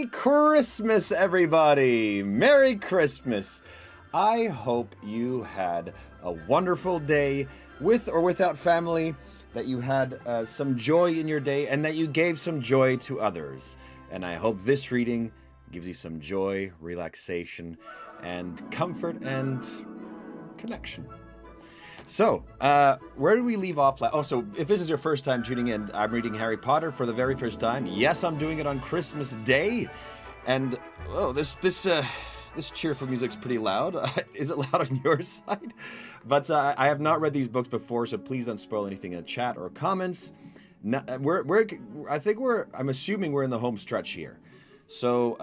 Merry Christmas, everybody! Merry Christmas! I hope you had a wonderful day with or without family, that you had some joy in your day, and that you gave some joy to others. And I hope this reading gives you some joy, relaxation, and comfort and connection. So, where did we leave off last? Oh, so if this is your first time tuning in, I'm reading Harry Potter for the very first time. Yes, I'm doing it on Christmas Day. And, oh, this cheerful music's pretty loud. Is it loud on your side? But I have not read these books before, so please don't spoil anything in the chat or comments. I'm assuming we're in the home stretch here. So,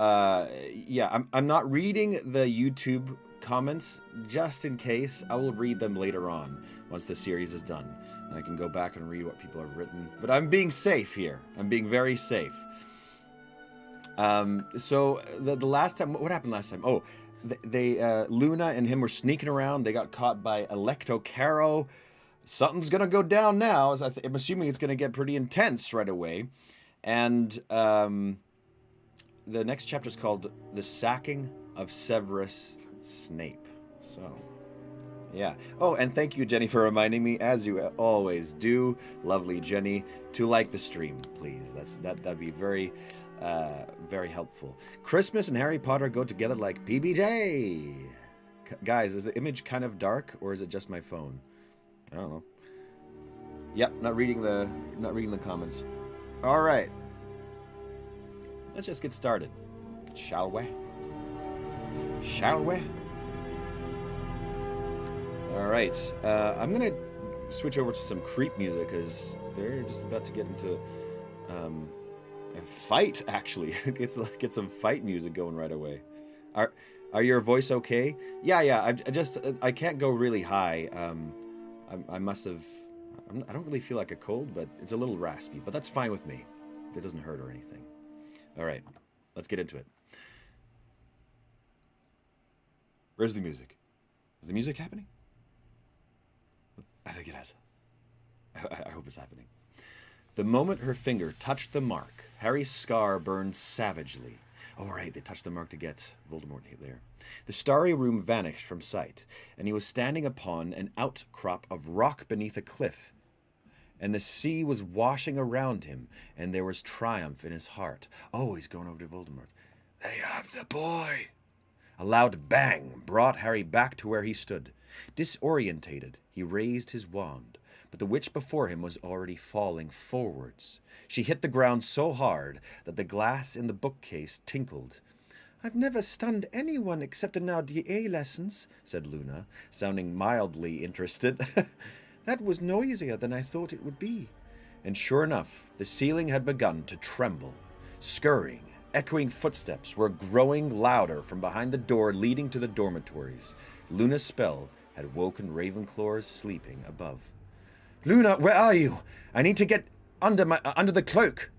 yeah, I'm not reading the YouTube comments just in case. I will read them later on once the series is done. And I can go back and read what people have written. But I'm being safe here. I'm being very safe. So the last time, what happened last time? Oh, Luna and him were sneaking around. They got caught by Electo Caro. Something's gonna go down now. I'm assuming it's gonna get pretty intense right away. And the next chapter is called "The Sacking of Severus Snape." So, yeah. Oh, and thank you, Jenny, for reminding me, as you always do, lovely Jenny, to like the stream, please. That'd be very, very helpful. Christmas and Harry Potter go together like PBJ. Guys, is the image kind of dark, or is it just my phone? I don't know. Yep, not reading the comments. All right. Let's just get started, shall we? Shall we? All right. I'm gonna switch over to some creep music because they're just about to get into a fight. Actually, get some fight music going right away. Are your voice okay? Yeah. I can't go really high. I must have. I don't really feel like a cold, but it's a little raspy. But that's fine with me. If it doesn't hurt or anything. All right, let's get into it. Where's the music? Is the music happening? I think it has. I hope it's happening. The moment her finger touched the mark, Harry's scar burned savagely. Oh, right, they touched the mark to get Voldemort there. The starry room vanished from sight, and he was standing upon an outcrop of rock beneath a cliff. And the sea was washing around him, and there was triumph in his heart. Oh, he's going over to Voldemort. They have the boy! A loud bang brought Harry back to where he stood. Disorientated, he raised his wand, but the witch before him was already falling forwards. She hit the ground so hard that the glass in the bookcase tinkled. "I've never stunned anyone except in our DA lessons," said Luna, sounding mildly interested. "That was noisier than I thought it would be." And sure enough, the ceiling had begun to tremble. Scurrying, echoing footsteps were growing louder from behind the door leading to the dormitories. Luna's spell had woken Ravenclaw's sleeping above. "Luna, where are you? I need to get under the cloak."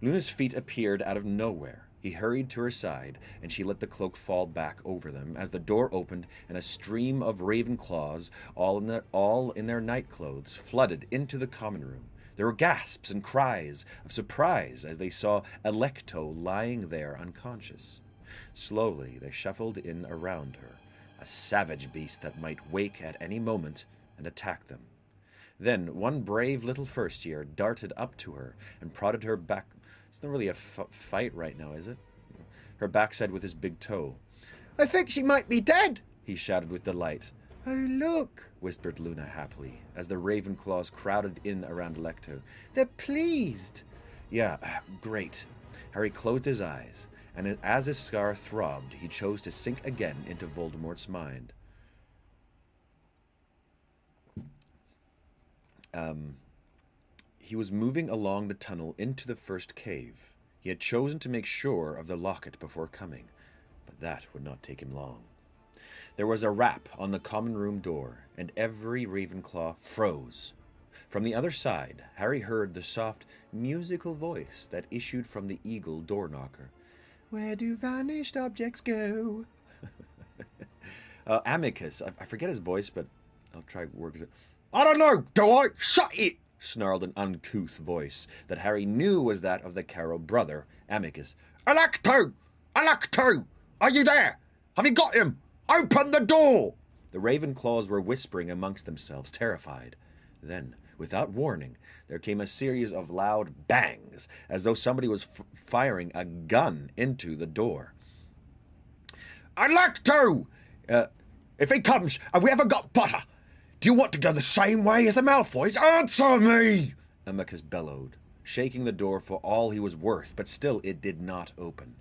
Luna's feet appeared out of nowhere. He hurried to her side, and she let the cloak fall back over them as the door opened and a stream of Ravenclaws, all in their nightclothes, flooded into the common room. There were gasps and cries of surprise as they saw Electo lying there unconscious. Slowly they shuffled in around her, a savage beast that might wake at any moment and attack them. Then one brave little first year darted up to her and prodded her back. It's not really a fight right now, is it? Her backside with his big toe. "I think she might be dead," he shouted with delight. "Oh, look," whispered Luna happily, as the Ravenclaws crowded in around Electo. "They're pleased." Yeah, great. Harry closed his eyes, and as his scar throbbed, he chose to sink again into Voldemort's mind. He was moving along the tunnel into the first cave. He had chosen to make sure of the locket before coming, but that would not take him long. There was a rap on the common room door, and every Ravenclaw froze. From the other side, Harry heard the soft, musical voice that issued from the eagle door knocker. "Where do vanished objects go?" Amicus, I forget his voice, but I'll try work it. "I don't know, do I? Shut it!" snarled an uncouth voice that Harry knew was that of the Carrow brother, Amicus. Alecto! Alecto! Are you there? Have you got him? Open the door! The Ravenclaws were whispering amongst themselves, terrified. Then, without warning, there came a series of loud bangs, as though somebody was firing a gun into the door. Alecto! If he comes and we haven't got Potter, do you want to go the same way as the Malfoys? Answer me! Amicus bellowed, shaking the door for all he was worth, but still it did not open.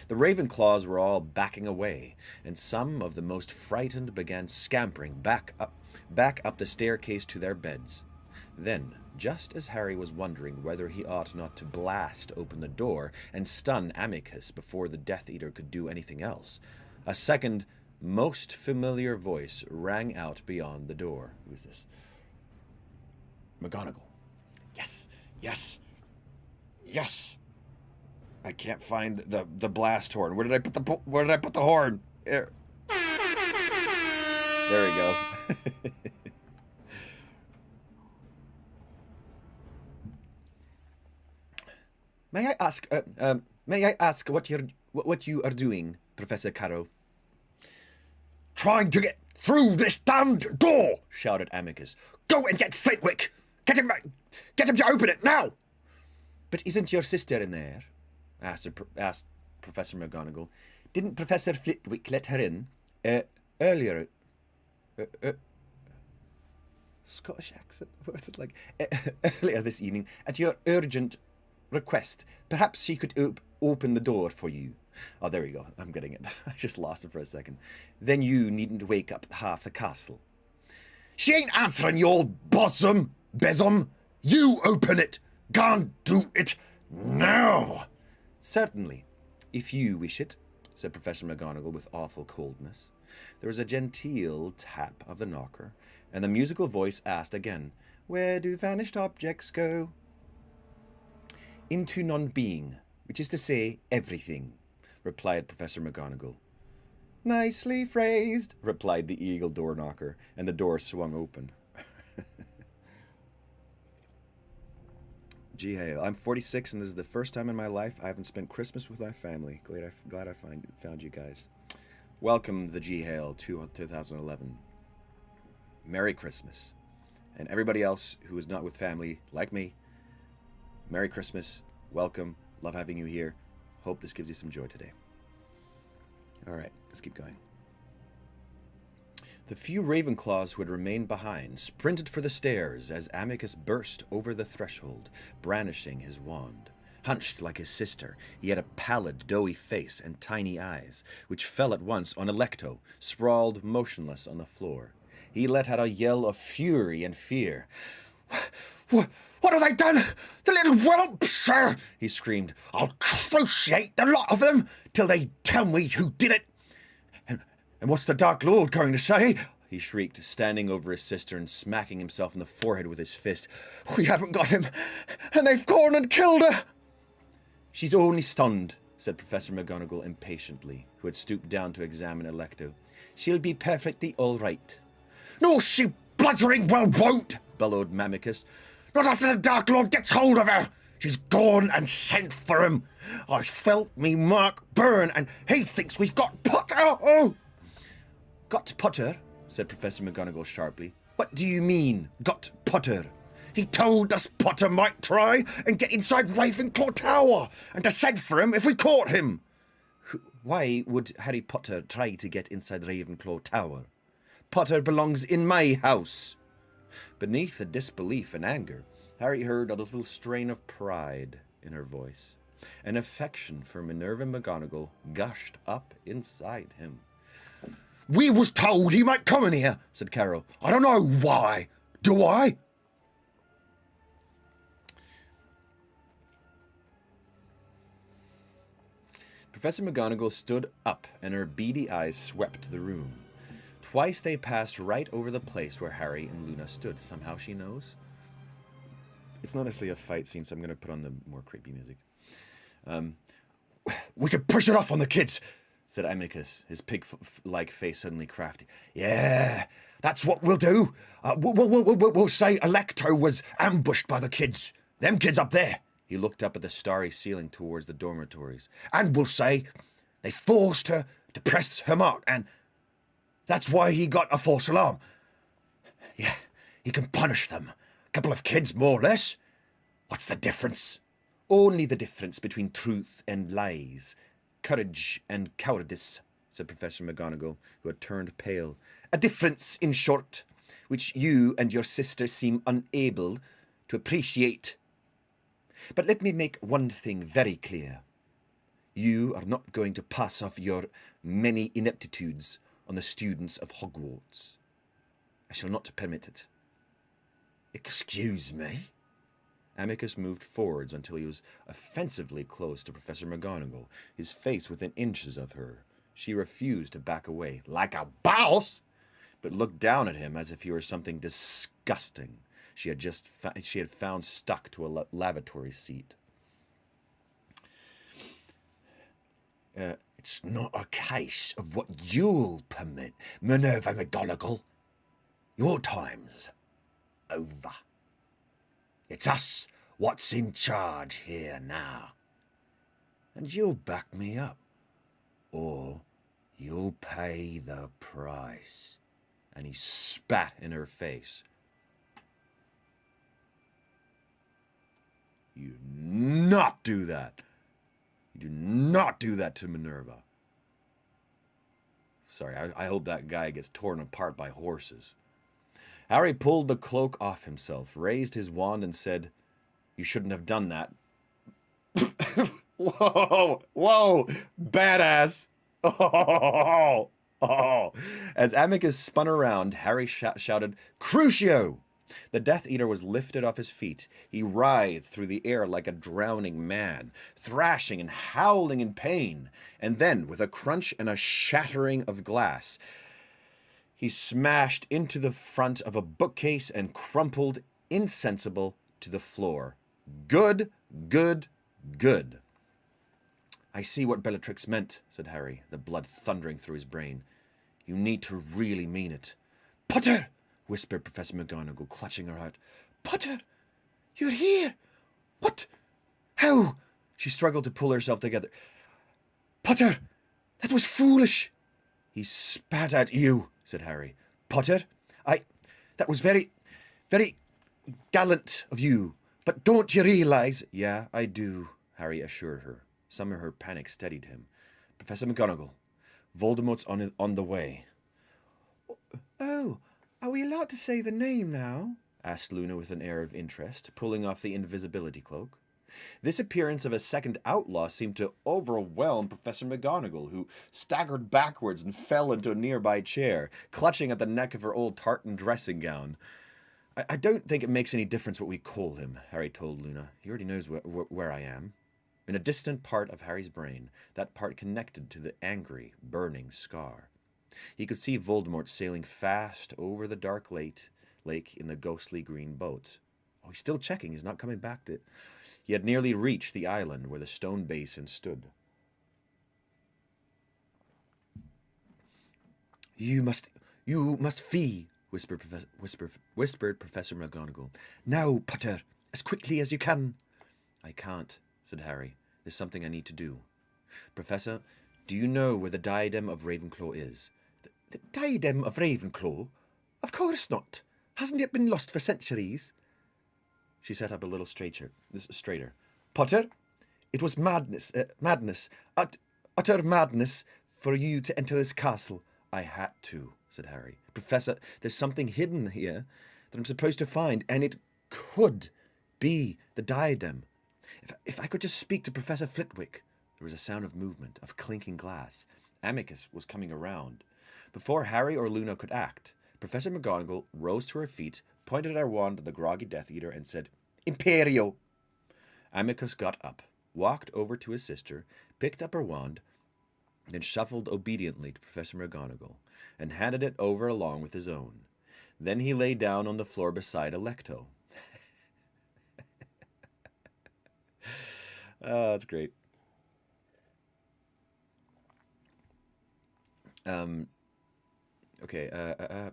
The Ravenclaws were all backing away, and some of the most frightened began scampering back up the staircase to their beds. Then, just as Harry was wondering whether he ought not to blast open the door and stun Amicus before the Death Eater could do anything else, a second, most familiar voice rang out beyond the door. Who is this? McGonagall. Yes, yes, yes. I can't find the blast horn. Where did I put the horn? There we go. May I ask what you are doing, Professor Carrow? Trying to get through this damned door, shouted Amicus. Go and get Flitwick. Get him to open it now. But isn't your sister in there? Asked Professor McGonagall. Didn't Professor Flitwick let her in earlier? Scottish accent. What is it like? Earlier this evening, at your urgent request. Perhaps she could open the door for you. Oh, there we go. I'm getting it. I just lost it for a second. Then you needn't wake up half the castle. She ain't answering you old bosom. You open it. Can't do it now. Certainly, if you wish it, said Professor McGonagall with awful coldness. There was a genteel tap of the knocker, and the musical voice asked again, Where do vanished objects go? Into non-being, which is to say, everything, replied Professor McGonagall. Nicely phrased, replied the eagle door knocker, and the door swung open. Gee, hey, I'm 46, and this is the first time in my life I haven't spent Christmas with my family. Glad I found you guys. Welcome, the G Hale 2011. Merry Christmas. And everybody else who is not with family, like me, Merry Christmas. Welcome. Love having you here. Hope this gives you some joy today. All right, let's keep going. The few Ravenclaws who had remained behind sprinted for the stairs as Amicus burst over the threshold, brandishing his wand. Hunched like his sister, he had a pallid, doughy face and tiny eyes, which fell at once on Alecto, sprawled motionless on the floor. He let out a yell of fury and fear. What have they done? The little whelps! He screamed. I'll cruciate the lot of them till they tell me who did it. And what's the Dark Lord going to say? He shrieked, standing over his sister and smacking himself in the forehead with his fist. We haven't got him, and they've gone and killed her. She's only stunned, said Professor McGonagall impatiently, who had stooped down to examine Alecto. She'll be perfectly all right. No, she bludgering well won't, bellowed Mamicus. Not after the Dark Lord gets hold of her. She's gone and sent for him. I felt me mark burn, and he thinks we've got Potter. Oh. Got Potter? Said Professor McGonagall sharply. What do you mean, got Potter? He told us Potter might try and get inside Ravenclaw Tower, and to send for him if we caught him. Why would Harry Potter try to get inside Ravenclaw Tower? Potter belongs in my house. Beneath the disbelief and anger, Harry heard a little strain of pride in her voice. An affection for Minerva McGonagall gushed up inside him. We was told he might come in here, said Carol. I don't know why. Do I? Professor McGonagall stood up, and her beady eyes swept the room. Twice they passed right over the place where Harry and Luna stood. Somehow she knows. It's not necessarily a fight scene, so I'm going to put on the more creepy music. We could push it off on the kids, said Amicus, his pig-like face suddenly crafty. Yeah, that's what we'll do. We'll say Alecto was ambushed by the kids. Them kids up there. He looked up at the starry ceiling towards the dormitories. And we'll say they forced her to press her mark, and that's why he got a false alarm. Yeah, he can punish them. A couple of kids, more or less. What's the difference? Only the difference between truth and lies, courage and cowardice, said Professor McGonagall, who had turned pale. A difference, in short, which you and your sister seem unable to appreciate. But let me make one thing very clear. You are not going to pass off your many ineptitudes on the students of Hogwarts. I shall not permit it. Excuse me? Amicus moved forwards until he was offensively close to Professor McGonagall, his face within inches of her. She refused to back away, like a boss, but looked down at him as if he were something disgusting she had found stuck to a lavatory seat. It's not a case of what you'll permit, Minerva McGonagall. Your time's over. It's us what's in charge here now. And you'll back me up, or you'll pay the price. And he spat in her face. You do not do that. You do not do that to Minerva. Sorry, I hope that guy gets torn apart by horses. Harry pulled the cloak off himself, raised his wand, and said, "You shouldn't have done that." Whoa, badass. Oh. As Amicus spun around, Harry shouted, "Crucio!" The Death Eater was lifted off his feet. He writhed through the air like a drowning man, thrashing and howling in pain. And then, with a crunch and a shattering of glass, he smashed into the front of a bookcase and crumpled, insensible, to the floor. Good. I see what Bellatrix meant, said Harry, the blood thundering through his brain. You need to really mean it. Potter! Whispered Professor McGonagall, clutching her heart. Potter! You're here! What? How? She struggled to pull herself together. Potter! That was foolish! He spat at you, said Harry. Potter, that was very, very gallant of you. But don't you realise... Yeah, I do, Harry assured her. Some of her panic steadied him. Professor McGonagall, Voldemort's on the way. Oh, are we allowed to say the name now? Asked Luna with an air of interest, pulling off the invisibility cloak. This appearance of a second outlaw seemed to overwhelm Professor McGonagall, who staggered backwards and fell into a nearby chair, clutching at the neck of her old tartan dressing gown. I don't think it makes any difference what we call him, Harry told Luna. He already knows where I am. In a distant part of Harry's brain, that part connected to the angry, burning scar. He could see Voldemort sailing fast over the dark lake in the ghostly green boat. Oh, he's still checking. He's not coming back to it. He had nearly reached the island where the stone basin stood. You must flee, whispered Professor McGonagall. Now, Potter, as quickly as you can. I can't, said Harry. There's something I need to do. Professor, do you know where the diadem of Ravenclaw is? The diadem of Ravenclaw? Of course not. Hasn't it been lost for centuries? She sat up a little straighter. Potter, it was madness, utter madness for you to enter this castle. I had to, said Harry. Professor, there's something hidden here that I'm supposed to find, and it could be the diadem. If I could just speak to Professor Flitwick. There was a sound of movement, of clinking glass. Amicus was coming around. Before Harry or Luna could act, Professor McGonagall rose to her feet, pointed her wand at the groggy Death Eater, and said, Imperio! Amicus got up, walked over to his sister, picked up her wand, then shuffled obediently to Professor McGonagall, and handed it over along with his own. Then he lay down on the floor beside Alecto. Oh, that's great.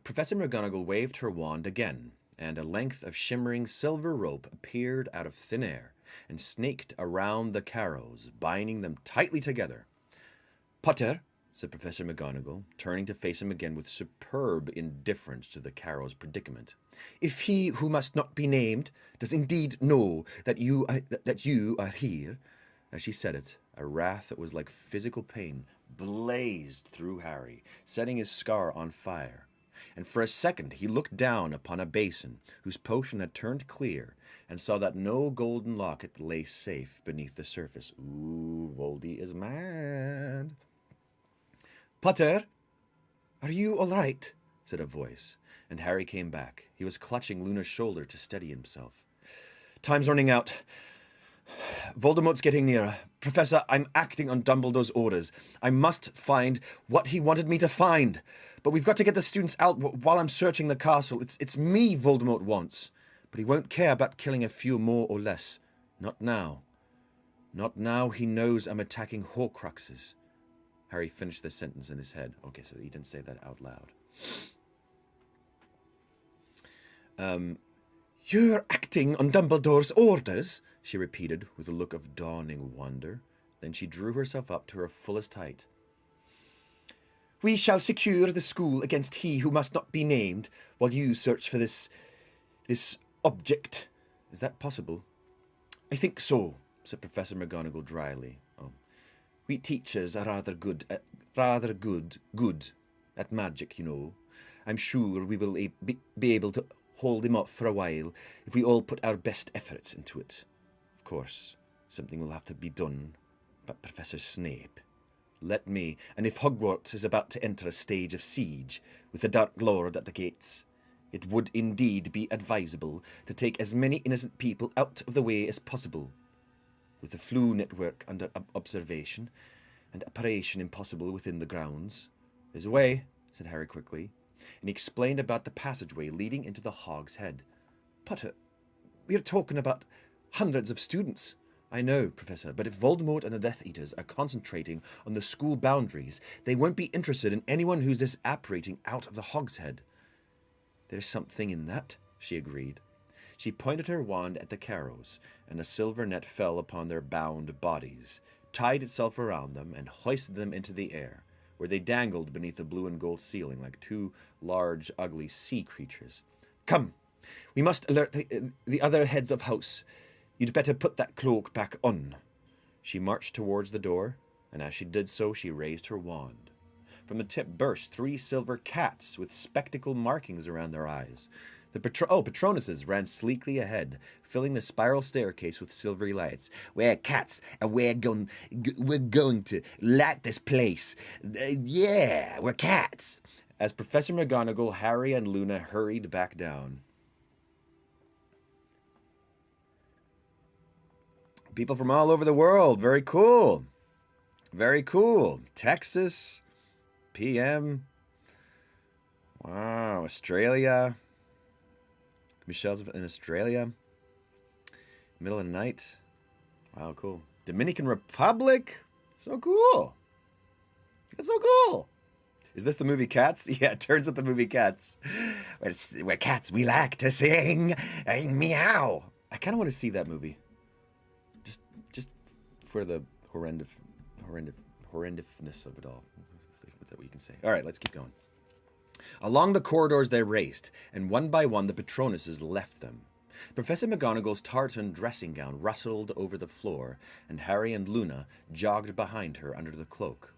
Professor McGonagall waved her wand again, and a length of shimmering silver rope appeared out of thin air. and snaked around the carrows, binding them tightly together. "Potter," said Professor McGonagall, turning to face him again with superb indifference to the carrow's predicament. "If he who must not be named does indeed know that you are here," as she said it, a wrath that was like physical pain blazed through Harry, setting his scar on fire. And for a second he looked down upon a basin whose potion had turned clear, and saw that no golden locket lay safe beneath the surface. Ooh, Voldy is mad. "Potter, are you all right?" said a voice, and Harry came back. He was clutching Luna's shoulder to steady himself. "Time's running out. Voldemort's getting nearer. Professor, I'm acting on Dumbledore's orders. I must find what he wanted me to find. But we've got to get the students out while I'm searching the castle. It's me Voldemort wants. But he won't care about killing a few more or less. Not now. Not now he knows I'm attacking Horcruxes." Harry finished the sentence in his head. Okay, so he didn't say that out loud. "You're acting on Dumbledore's orders?" she repeated with a look of dawning wonder. Then she drew herself up to her fullest height. "We shall secure the school against he who must not be named, while you search for this object. Is that possible?" "I think so," said Professor McGonagall dryly. "Oh. We teachers are rather good at magic, you know. I'm sure we will be able to hold him off for a while if we all put our best efforts into it. Of course, something will have to be done. But Professor Snape, let me, and if Hogwarts is about to enter a stage of siege, with the Dark Lord at the gates, it would indeed be advisable to take as many innocent people out of the way as possible. With the Flu network under observation, and operation impossible within the grounds." "There's a way," said Harry quickly, and he explained about the passageway leading into the Hog's Head. "Potter, we're talking about hundreds of students." "I know, Professor, but if Voldemort and the Death Eaters are concentrating on the school boundaries, they won't be interested in anyone who's disapparating out of the Hog's Head." "There's something in that," she agreed. She pointed her wand at the carrows, and a silver net fell upon their bound bodies, tied itself around them, and hoisted them into the air, where they dangled beneath the blue and gold ceiling like two large, ugly sea creatures. "Come, we must alert the other heads of house. You'd better put that cloak back on." She marched towards the door, and as she did so, she raised her wand. From the tip burst 3 silver cats with spectacle markings around their eyes. The Patronuses ran sleekly ahead, filling the spiral staircase with silvery lights. "We're cats, and we're going to light this place. Yeah, we're cats." As Professor McGonagall, Harry, and Luna hurried back down. People from all over the world. Very cool. Very cool. Texas, PM. Wow, Australia. Michelle's in Australia. Middle of the night. Wow, cool. Dominican Republic. So cool. That's so cool. Is this the movie Cats? Yeah, it turns out the movie Cats. We're cats. We like to sing. Meow. I kind of want to see that movie. Just for the horrendousness of it all. Is that what you can say? All right, let's keep going. Along the corridors they raced, and one by one the Patronuses left them. Professor McGonagall's tartan dressing gown rustled over the floor, and Harry and Luna jogged behind her under the cloak.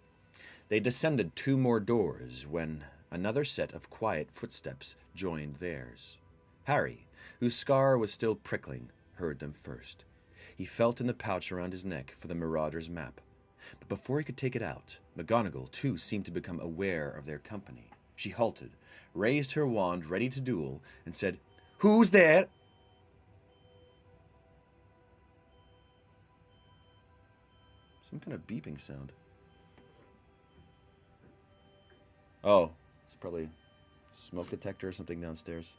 They descended 2 more doors when another set of quiet footsteps joined theirs. Harry, whose scar was still prickling, heard them first. He felt in the pouch around his neck for the Marauder's map. But before he could take it out, McGonagall, too, seemed to become aware of their company. She halted, raised her wand ready to duel, and said, "Who's there?" Some kind of beeping sound. Oh, it's probably smoke detector or something downstairs.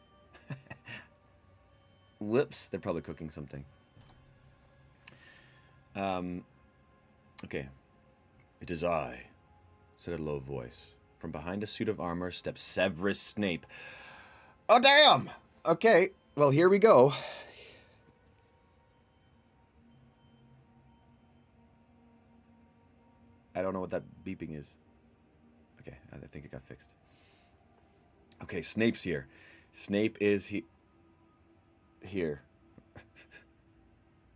Whoops, they're probably cooking something. Okay. "It is I," said a low voice. From behind a suit of armor stepped Severus Snape. "Oh, damn! Okay, well, here we go." I don't know what that beeping is. Okay, I think it got fixed. Okay, Snape's here. Snape is here.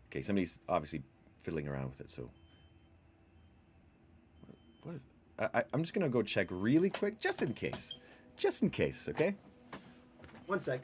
Okay, somebody's obviously fiddling around with it, so... What is... I'm just going to go check really quick, just in case. Just in case, okay? One sec.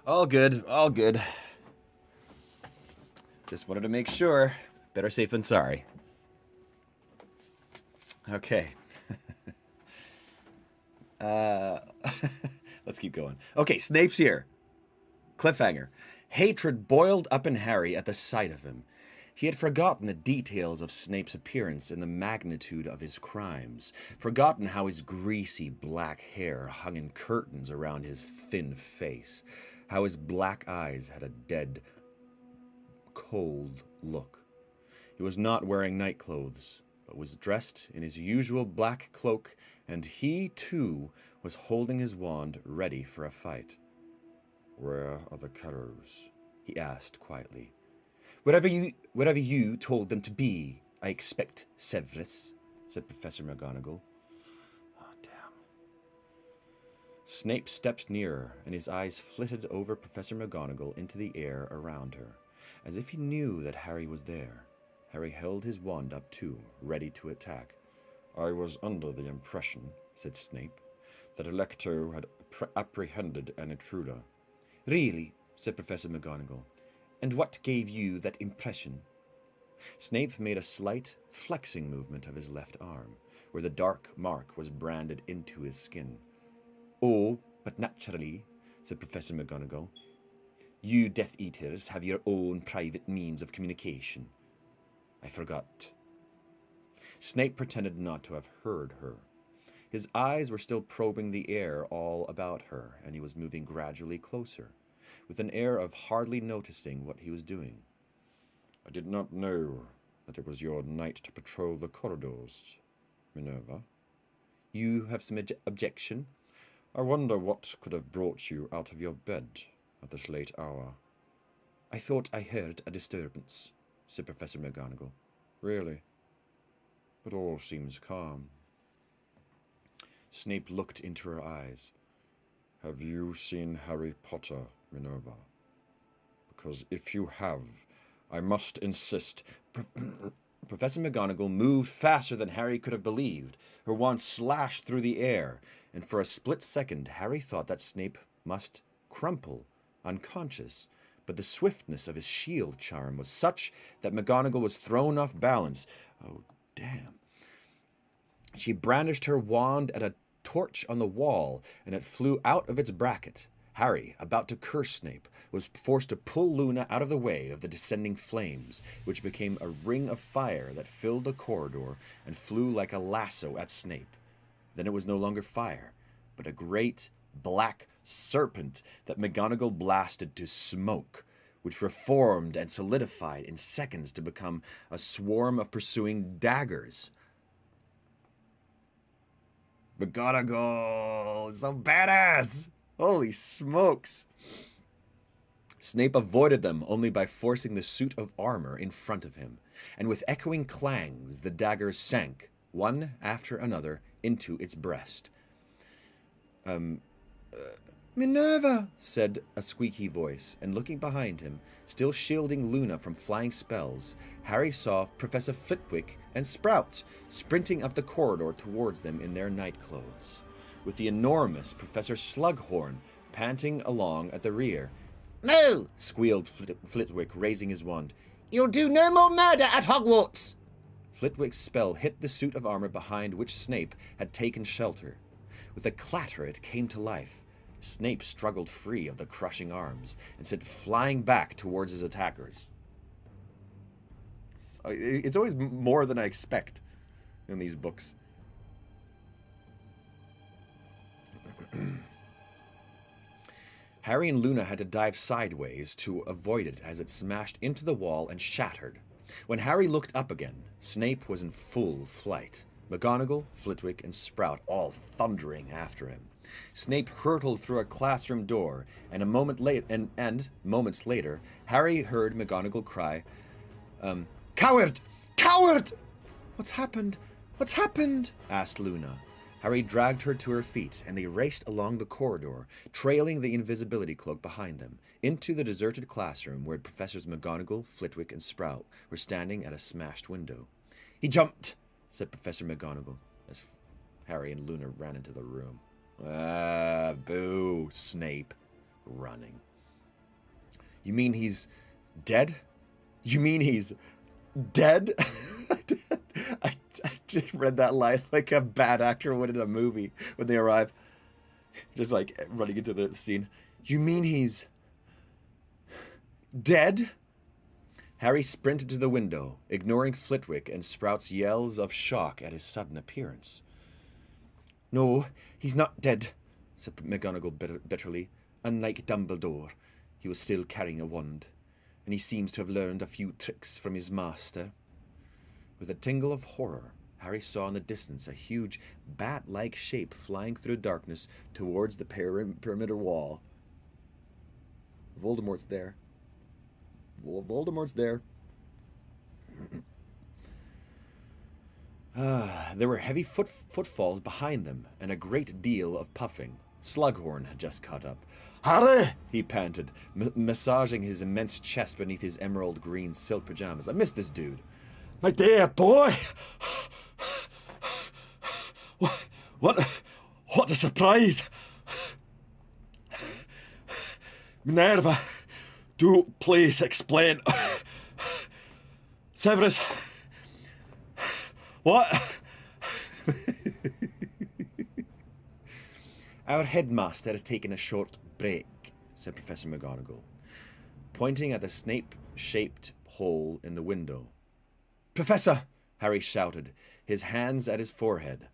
All good, all good. Just wanted to make sure. Better safe than sorry. Okay. Let's keep going. Okay, Snape's here. Cliffhanger. Hatred boiled up in Harry at the sight of him. He had forgotten the details of Snape's appearance and the magnitude of his crimes, forgotten how his greasy black hair hung in curtains around his thin face, how his black eyes had a dead, cold look. He was not wearing nightclothes, but was dressed in his usual black cloak, and he, too, was holding his wand ready for a fight. "Where are the colors?" he asked quietly. Whatever you told them to be, I expect, Severus," said Professor McGonagall. Oh, damn. Snape stepped nearer, and his eyes flitted over Professor McGonagall into the air around her, as if he knew that Harry was there. Harry held his wand up too, ready to attack. "I was under the impression," said Snape, "that Electo had apprehended an intruder." "Really?" said Professor McGonagall. "And what gave you that impression?" Snape made a slight flexing movement of his left arm, where the dark mark was branded into his skin. "Oh, but naturally," said Professor McGonagall. "You Death Eaters have your own private means of communication." "I forgot." Snape pretended not to have heard her. His eyes were still probing the air all about her, and he was moving gradually closer, with an air of hardly noticing what he was doing. "I did not know that it was your night to patrol the corridors, Minerva." "You have some objection?" "I wonder what could have brought you out of your bed at this late hour." "I thought I heard a disturbance," said Professor McGonagall. "Really? But all seems calm." Snape looked into her eyes. "Have you seen Harry Potter, Minerva? Because if you have, I must insist." Professor McGonagall moved faster than Harry could have believed. Her wand slashed through the air, and for a split second Harry thought that Snape must crumple, unconscious, but the swiftness of his shield charm was such that McGonagall was thrown off balance. Oh, damn. She brandished her wand at a torch on the wall, and it flew out of its bracket. Harry, about to curse Snape, was forced to pull Luna out of the way of the descending flames, which became a ring of fire that filled the corridor and flew like a lasso at Snape. Then it was no longer fire, but a great black serpent that McGonagall blasted to smoke, which reformed and solidified in seconds to become a swarm of pursuing daggers. McGonagall is so badass! Holy smokes! Snape avoided them only by forcing the suit of armor in front of him, and with echoing clangs the daggers sank, one after another, into its breast. Minerva, said a squeaky voice, and looking behind him, still shielding Luna from flying spells, Harry saw Professor Flitwick and Sprout sprinting up the corridor towards them in their nightclothes, with the enormous Professor Slughorn panting along at the rear. "No!" squealed Flitwick, raising his wand. "You'll do no more murder at Hogwarts!" Flitwick's spell hit the suit of armor behind which Snape had taken shelter. With a clatter it came to life. Snape struggled free of the crushing arms and sent flying back towards his attackers. It's always more than I expect in these books. Harry and Luna had to dive sideways to avoid it as it smashed into the wall and shattered. When Harry looked up again, Snape was in full flight. McGonagall, Flitwick, and Sprout all thundering after him. Snape hurtled through a classroom door, and moments later, Harry heard McGonagall cry, "Coward! Coward!" "What's happened? What's happened?" asked Luna. Harry dragged her to her feet, and they raced along the corridor, trailing the invisibility cloak behind them, into the deserted classroom where Professors McGonagall, Flitwick, and Sprout were standing at a smashed window. "He jumped," said Professor McGonagall, as Harry and Luna ran into the room. "Ah, boo, Snape," running. "You mean he's dead? You mean he's dead?" I just read that line like a bad actor would in a movie when they arrive. Just like running into the scene. "You mean he's dead?" Harry sprinted to the window, ignoring Flitwick and Sprout's yells of shock at his sudden appearance. "No, he's not dead," said McGonagall bitterly. "Unlike Dumbledore, he was still carrying a wand, and he seems to have learned a few tricks from his master." With a tingle of horror, Harry saw in the distance a huge bat-like shape flying through darkness towards the perimeter wall. Voldemort's there. Voldemort's there. There were heavy footfalls behind them, and a great deal of puffing. Slughorn had just caught up. "Harry!" he panted, massaging his immense chest beneath his emerald green silk pajamas. "I missed this dude." "My dear boy! What a surprise! Minerva, do please explain. Severus, what?" "Our headmaster has taken a short break," said Professor McGonagall, pointing at the Snape-shaped hole in the window. "Professor!" Harry shouted, his hands at his forehead.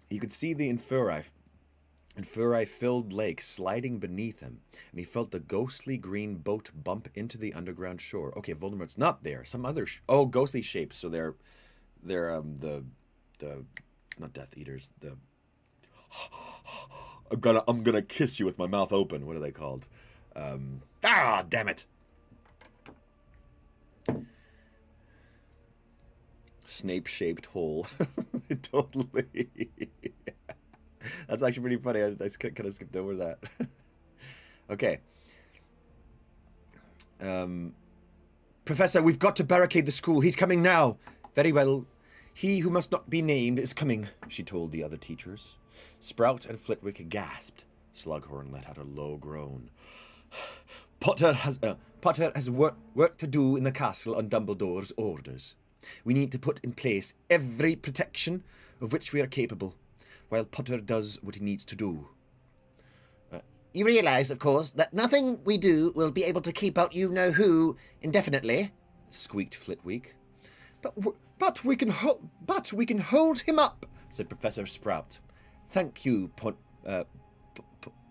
He could see the inferi-filled lake sliding beneath him, and he felt the ghostly green boat bump into the underground shore. Okay, Voldemort's not there. Some other ghostly shapes. So they're the not Death Eaters. The I'm gonna kiss you with my mouth open. What are they called? Damn it! Snape-shaped hole. Totally. That's actually pretty funny. I kind of skipped over that. Okay. "Professor, we've got to barricade the school. He's coming now." "Very well. He who must not be named is coming," she told the other teachers. Sprout and Flitwick gasped. Slughorn let out a low groan. Potter has work to do in the castle on Dumbledore's orders. We need to put in place every protection of which we are capable, while Potter does what he needs to do." "You realize, of course, that nothing we do will be able to keep out you-know-who indefinitely," squeaked Flitwick. But we can hold him up," said Professor Sprout. "Thank you,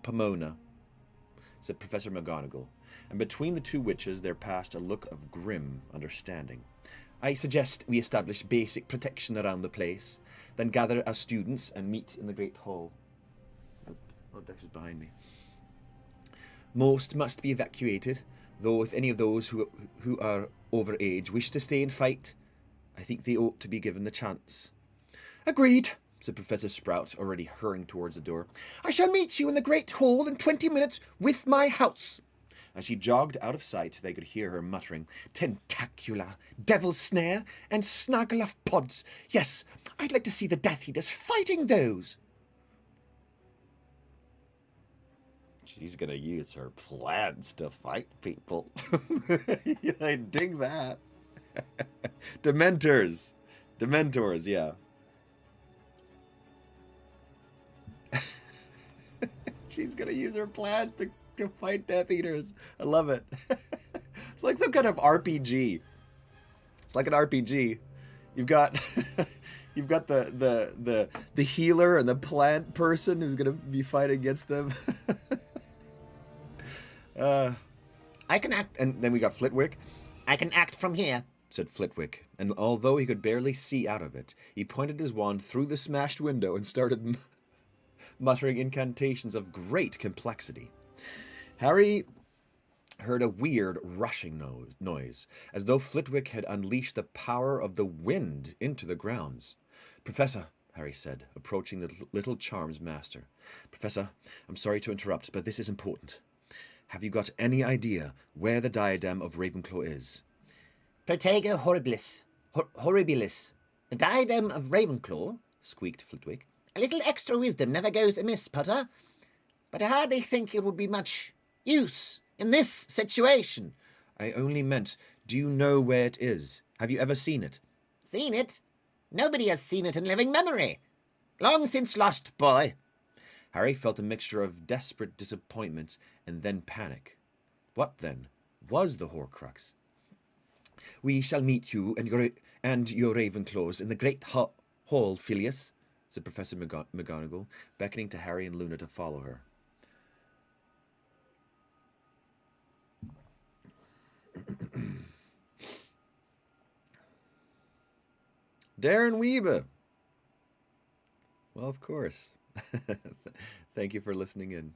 Pomona," said Professor McGonagall, and between the two witches there passed a look of grim understanding. "I suggest we establish basic protection around the place, then gather our students and meet in the Great Hall." Oh, Dex is behind me. "Most must be evacuated, though if any of those who are over age wish to stay and fight, I think they ought to be given the chance." "Agreed," said Professor Sprout, already hurrying towards the door. "I shall meet you in the Great Hall in 20 minutes with my house." As she jogged out of sight, they could hear her muttering, "Tentacula, Devil's Snare, and Snaggleoff Pods. Yes, I'd like to see the Death Eaters fighting those." She's gonna use her plans to fight people. I dig that. Dementors, yeah. She's gonna use her plans to fight Death Eaters. I love it. It's like some kind of RPG. It's like an RPG. You've got You've got the healer and the plant person who's gonna be fighting against them. I can act, and then we got Flitwick. I can act from here, said Flitwick, and although he could barely see out of it, he pointed his wand through the smashed window and started muttering incantations of great complexity. Harry heard a weird rushing noise, as though Flitwick had unleashed the power of the wind into the grounds. Professor, Harry said, approaching the little charms master. Professor, I'm sorry to interrupt, but this is important. Have you got any idea where the diadem of Ravenclaw is? Protego horribilis. Horribilis. The diadem of Ravenclaw, squeaked Flitwick. A little extra wisdom never goes amiss, Potter. But I hardly think it would be much use in this situation. I only meant, do you know where it is? Have you ever seen it? Seen it? Nobody has seen it in living memory. Long since lost, boy. Harry felt a mixture of desperate disappointment and then panic. What, then, was the Horcrux? We shall meet you and your Ravenclaws in the great hall, Phileas, said Professor McGonagall, beckoning to Harry and Luna to follow her. Darren Weber. Well, of course. Thank you for listening in.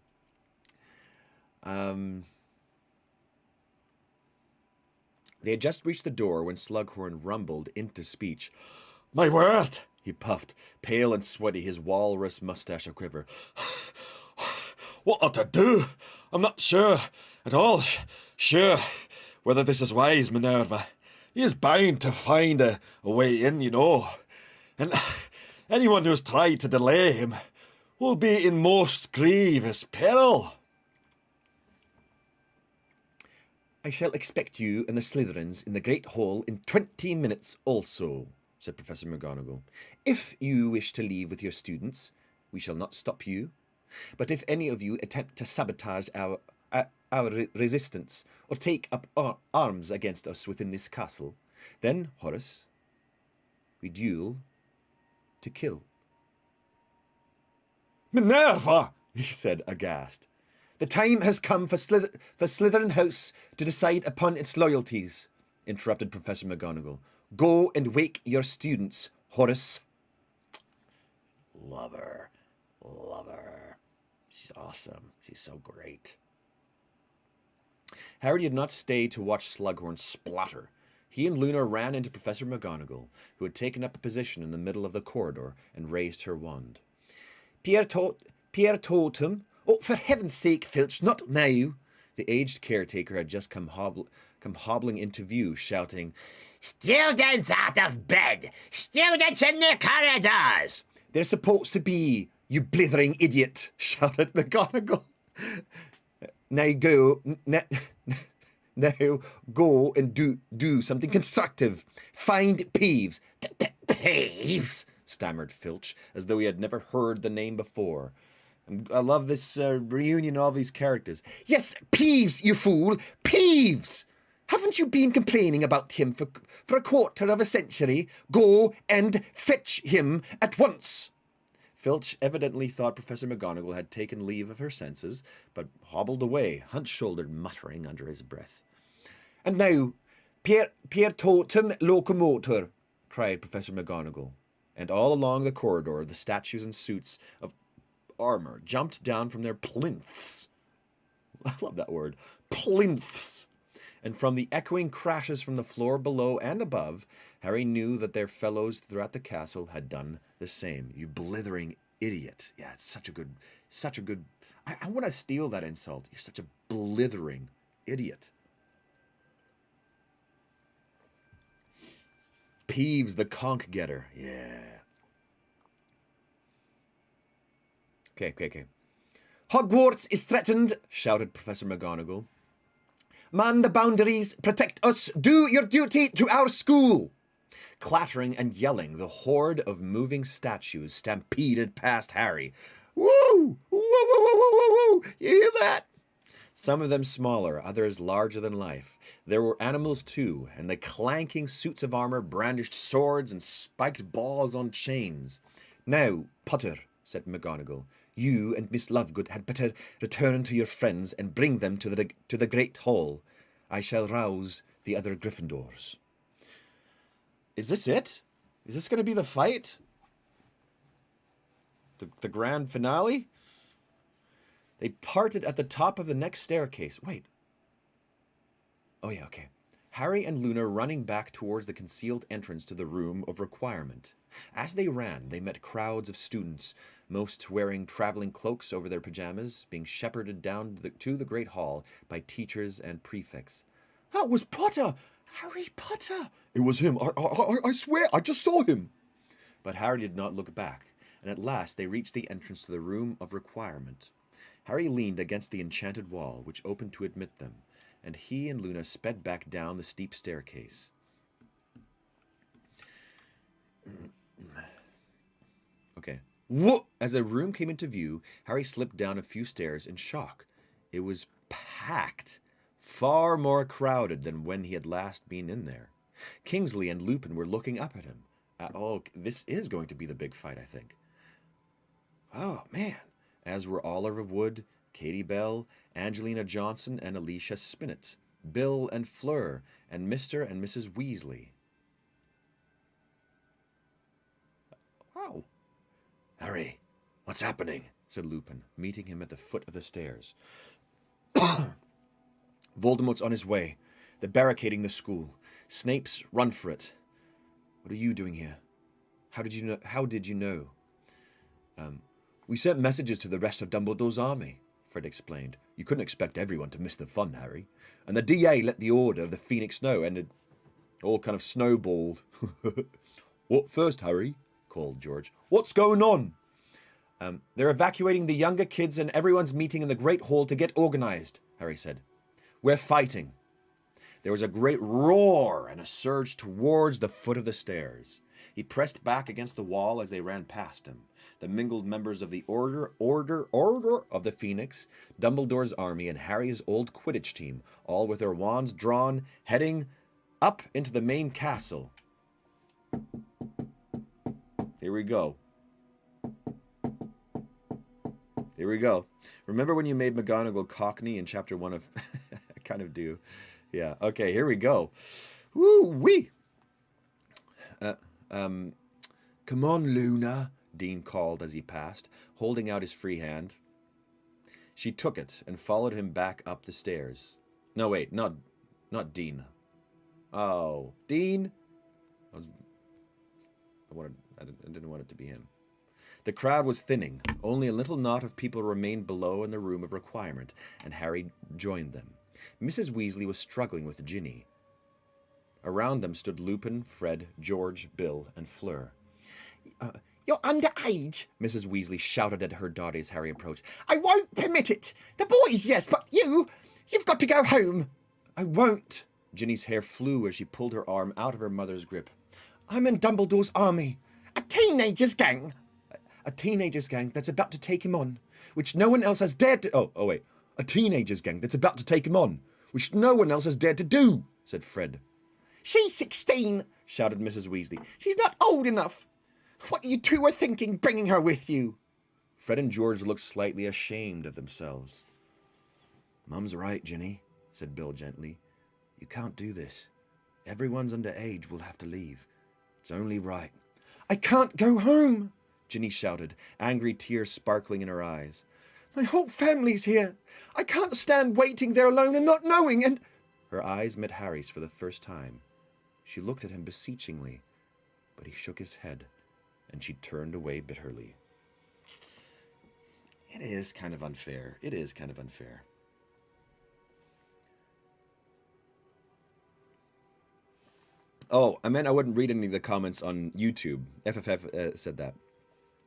They had just reached the door when Slughorn rumbled into speech. My word, he puffed, pale and sweaty, his walrus mustache a quiver. What ought to do? I'm not sure at all sure whether this is wise, Minerva. He is bound to find a way in, you know. And anyone who's tried to delay him will be in most grievous peril. I shall expect you and the Slytherins in the Great Hall in 20 minutes also, said Professor McGonagall. If you wish to leave with your students, we shall not stop you. But if any of you attempt to sabotage our resistance or take up arms against us within this castle, then, Horace, we duel to kill. Minerva, he said, aghast. The time has come for Slytherin House to decide upon its loyalties, interrupted Professor McGonagall. Go and wake your students, Horace. Love her. Love her. She's awesome. She's so great. Harry did not stay to watch Slughorn splatter. He and Luna ran into Professor McGonagall, who had taken up a position in the middle of the corridor and raised her wand. Pierre Totem. Oh, for heaven's sake, Filch, not now. The aged caretaker had just come hobbling into view, shouting, Students out of bed! Students in the corridors! They're supposed to be, you blithering idiot, shouted McGonagall. Now go and do something constructive. Find Peeves. Peeves, stammered Filch, as though he had never heard the name before. I love this reunion of all these characters. Yes, Peeves, you fool! Peeves! Haven't you been complaining about him for a quarter of a century? Go and fetch him at once! Filch evidently thought Professor McGonagall had taken leave of her senses, but hobbled away, hunch-shouldered, muttering under his breath. And now, Pierre Totem Locomotor, cried Professor McGonagall. And all along the corridor, the statues and suits of armor jumped down from their plinths. I love that word. Plinths. And from the echoing crashes from the floor below and above, Harry knew that their fellows throughout the castle had done the same. You blithering idiot. Yeah, it's such a good... I want to steal that insult. You're such a blithering idiot. Peeves the conch-getter. Yeah. Okay. Hogwarts is threatened, shouted Professor McGonagall. Man the boundaries, protect us, do your duty to our school. Clattering and yelling, the horde of moving statues stampeded past Harry. Woo! Woo, woo, woo, woo, woo, woo! You hear that? Some of them smaller, others larger than life. There were animals too, and the clanking suits of armor brandished swords and spiked balls on chains. Now, Potter, said McGonagall, you and Miss Lovegood had better return to your friends and bring them to the Great Hall. I shall rouse the other Gryffindors. Is this it? Is this going to be the fight? The grand finale? They parted at the top of the next staircase. Wait. Oh yeah, okay. Harry and Luna running back towards the concealed entrance to the Room of Requirement. As they ran, they met crowds of students, most wearing traveling cloaks over their pajamas, being shepherded down to the Great Hall by teachers and prefects. That was Potter! Harry Potter! It was him. I swear, I just saw him. But Harry did not look back, and at last they reached the entrance to the Room of Requirement. Harry leaned against the enchanted wall, which opened to admit them, and he and Luna sped back down the steep staircase. Okay. Whoa! As the room came into view, Harry slipped down a few stairs in shock. It was packed, far more crowded than when he had last been in there. Kingsley and Lupin were looking up at him. Oh, this is going to be the big fight, I think. Oh, man. As were Oliver Wood, Katie Bell, Angelina Johnson, and Alicia Spinnet, Bill and Fleur, and Mr. and Mrs. Weasley. Wow. Harry, what's happening? Said Lupin, meeting him at the foot of the stairs. Voldemort's on his way. They're barricading the school. Snape's run for it. What are you doing here? How did you know? We sent messages to the rest of Dumbledore's army, Fred explained. You couldn't expect everyone to miss the fun, Harry. And the DA let the order of the Phoenix know, and it all kind of snowballed. What first, Harry? Called George. What's going on? They're evacuating the younger kids and everyone's meeting in the Great Hall to get organized, Harry said. We're fighting. There was a great roar and a surge towards the foot of the stairs. He pressed back against the wall as they ran past him. The mingled members of the Order of the Phoenix, Dumbledore's army, and Harry's old Quidditch team, all with their wands drawn, heading up into the main castle. Here we go. Here we go. Remember when you made McGonagall Cockney in Chapter 1 of... I kind of do. Yeah, okay, here we go. Woo-wee! Come on, Luna, Dean called as he passed, holding out his free hand. She took it and followed him back up the stairs. No, wait, not Dean. Oh, Dean? I didn't want it to be him. The crowd was thinning. Only a little knot of people remained below in the Room of Requirement, and Harry joined them. Mrs. Weasley was struggling with Ginny. Around them stood Lupin, Fred, George, Bill, and Fleur. You're underage, Mrs. Weasley shouted at her daughter as Harry approached. I won't permit it. The boys, yes, but you've got to go home. I won't. Ginny's hair flew as she pulled her arm out of her mother's grip. I'm in Dumbledore's army. A teenagers' gang. A teenagers' gang that's about to take him on, which no one else has dared to... Oh, wait. A teenagers' gang that's about to take him on, which no one else has dared to do, said Fred. She's 16, shouted Mrs. Weasley. She's not old enough. What you two were thinking, bringing her with you? Fred and George looked slightly ashamed of themselves. Mum's right, Ginny, said Bill gently. You can't do this. Everyone's underage will have to leave. It's only right. I can't go home, Ginny shouted, angry tears sparkling in her eyes. My whole family's here. I can't stand waiting there alone and not knowing, and... Her eyes met Harry's for the first time. She looked at him beseechingly, but he shook his head, and she turned away bitterly. It is kind of unfair. It is kind of unfair. Oh, I meant I wouldn't read any of the comments on YouTube. FFF said that.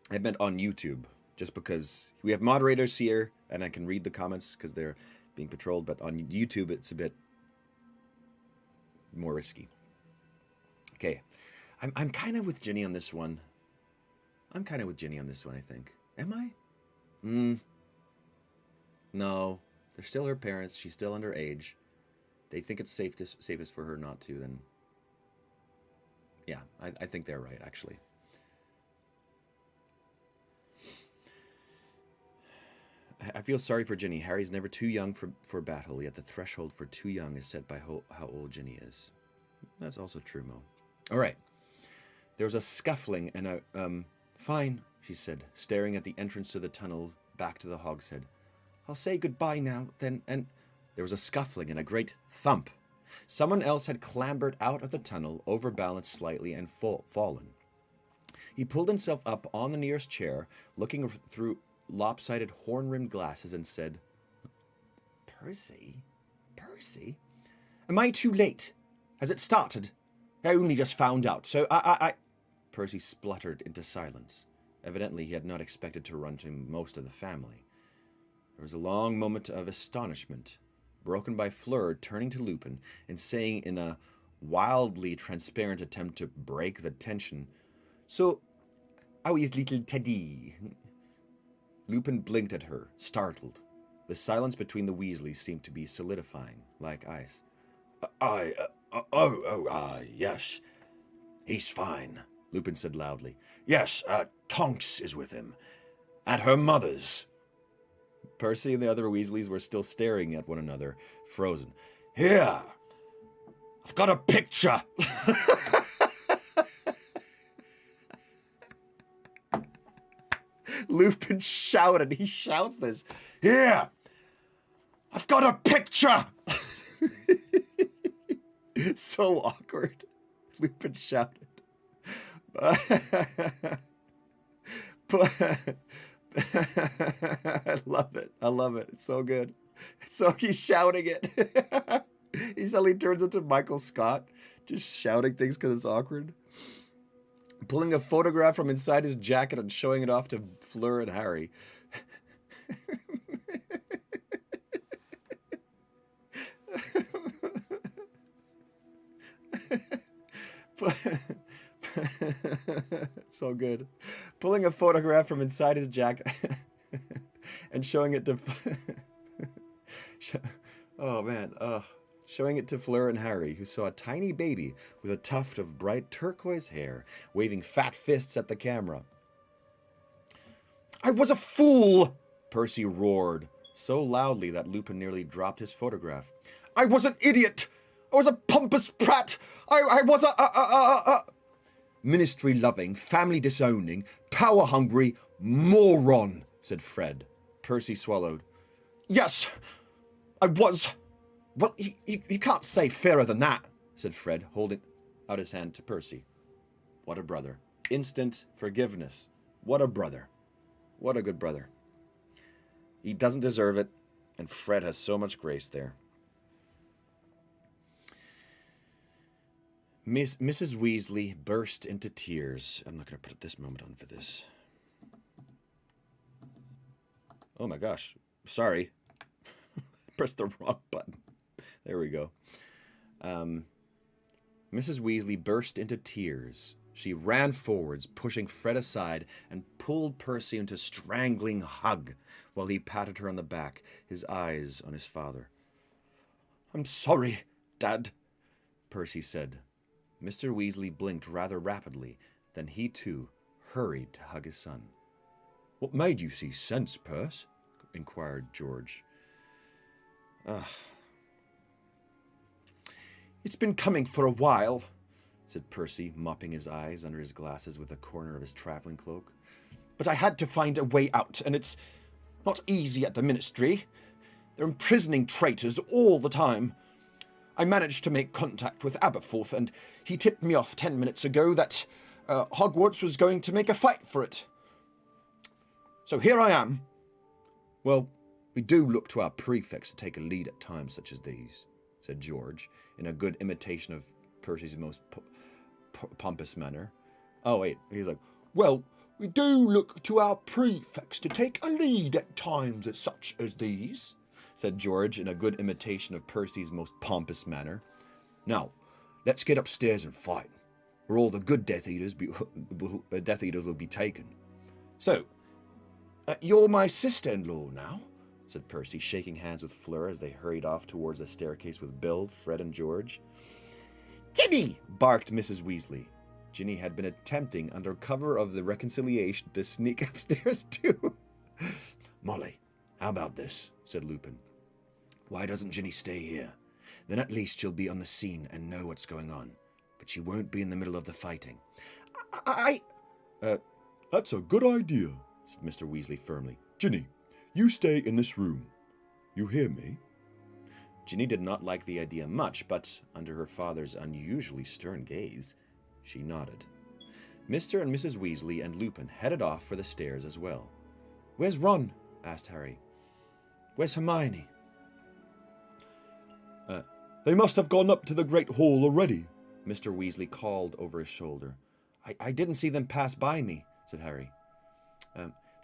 I meant on YouTube, just because we have moderators here, and I can read the comments because they're being patrolled, but on YouTube it's a bit more risky. Okay. I'm kind of with Ginny on this one. I think. Am I? No. They're still her parents. She's still underage. They think it's safest for her not to, then... Yeah, I think they're right, actually. I feel sorry for Ginny. Harry's never too young for battle, yet the threshold for too young is set by how old Ginny is. That's also true, Mo. All right. There was a scuffling and a... Fine, she said, staring at the entrance to the tunnel back to the hogshead. I'll say goodbye now, then, and... There was a scuffling and a great thump. Someone else had clambered out of the tunnel, overbalanced slightly, and fallen. He pulled himself up on the nearest chair, looking through lopsided horn-rimmed glasses, and said, Percy? Percy? Am I too late? Has it started? I only just found out, so I... Percy spluttered into silence. Evidently, he had not expected to run to most of the family. There was a long moment of astonishment, broken by Fleur turning to Lupin and saying in a wildly transparent attempt to break the tension, So, how is little Teddy? Lupin blinked at her, startled. The silence between the Weasleys seemed to be solidifying, like ice. Yes. He's fine, Lupin said loudly. Yes, Tonks is with him. At her mother's. Percy and the other Weasleys were still staring at one another, frozen. Here! I've got a picture! Lupin shouted. He shouts this. Here! I've got a picture! So awkward. Lupin shouted. I love it. I love it. It's so good. So he's shouting it. He suddenly turns into Michael Scott, just shouting things because it's awkward. Pulling a photograph from inside his jacket and showing it off to Fleur and Harry. So good. Pulling a photograph from inside his jacket and showing it to... Oh, man. Showing it to Fleur and Harry, who saw a tiny baby with a tuft of bright turquoise hair, waving fat fists at the camera. I was a fool! Percy roared, so loudly that Lupin nearly dropped his photograph. I was an idiot! I was a pompous prat! I was a ministry-loving, family-disowning, power-hungry moron, said Fred. Percy swallowed. Yes, I was. Well, you can't say fairer than that, said Fred, holding out his hand to Percy. What a brother. Instant forgiveness. What a brother. What a good brother. He doesn't deserve it, and Fred has so much grace there. Mrs. Weasley burst into tears. I'm not going to put this moment on for this. Oh my gosh. Sorry. Pressed the wrong button. There we go. Mrs. Weasley burst into tears. She ran forwards, pushing Fred aside, and pulled Percy into a strangling hug while he patted her on the back, his eyes on his father. I'm sorry, Dad, Percy said. Mr. Weasley blinked rather rapidly, then he too hurried to hug his son. What made you see sense, Perce? Inquired George. It's been coming for a while, said Percy, mopping his eyes under his glasses with a corner of his traveling cloak. But I had to find a way out, and it's not easy at the Ministry. They're imprisoning traitors all the time. I managed to make contact with Aberforth, and he tipped me off 10 minutes ago that Hogwarts was going to make a fight for it. So here I am. Well, we do look to our prefects to take a lead at times such as these, said George, in a good imitation of Percy's most pompous manner. Oh, wait. He's like, well, we do look to our prefects to take a lead at times such as these, said George, in a good imitation of Percy's most pompous manner. Now, let's get upstairs and fight, or all the good Death Eaters will be taken. So, you're my sister-in-law now, said Percy, shaking hands with Fleur as they hurried off towards the staircase with Bill, Fred, and George. "Ginny!" barked Mrs. Weasley. Ginny had been attempting, under cover of the reconciliation, to sneak upstairs too. "Molly, how about this?" said Lupin. "Why doesn't Ginny stay here? Then at least she'll be on the scene and know what's going on. But she won't be in the middle of the fighting." That's a good idea," said Mr. Weasley firmly. "Ginny, you stay in this room. You hear me?" Ginny did not like the idea much, but under her father's unusually stern gaze, she nodded. Mr. and Mrs. Weasley and Lupin headed off for the stairs as well. "Where's Ron?" asked Harry. "Where's Hermione?" They must have gone up to the Great Hall already," Mr. Weasley called over his shoulder. I didn't see them pass by me," said Harry.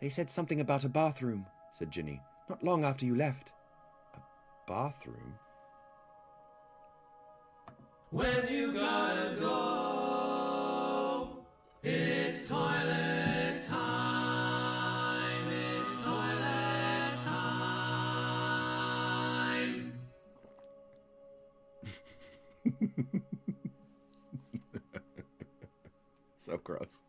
They said something about a bathroom," said Ginny. "Not long after you left." "A bathroom?" When you gotta go, it's toilet time, it's toilet time. So gross.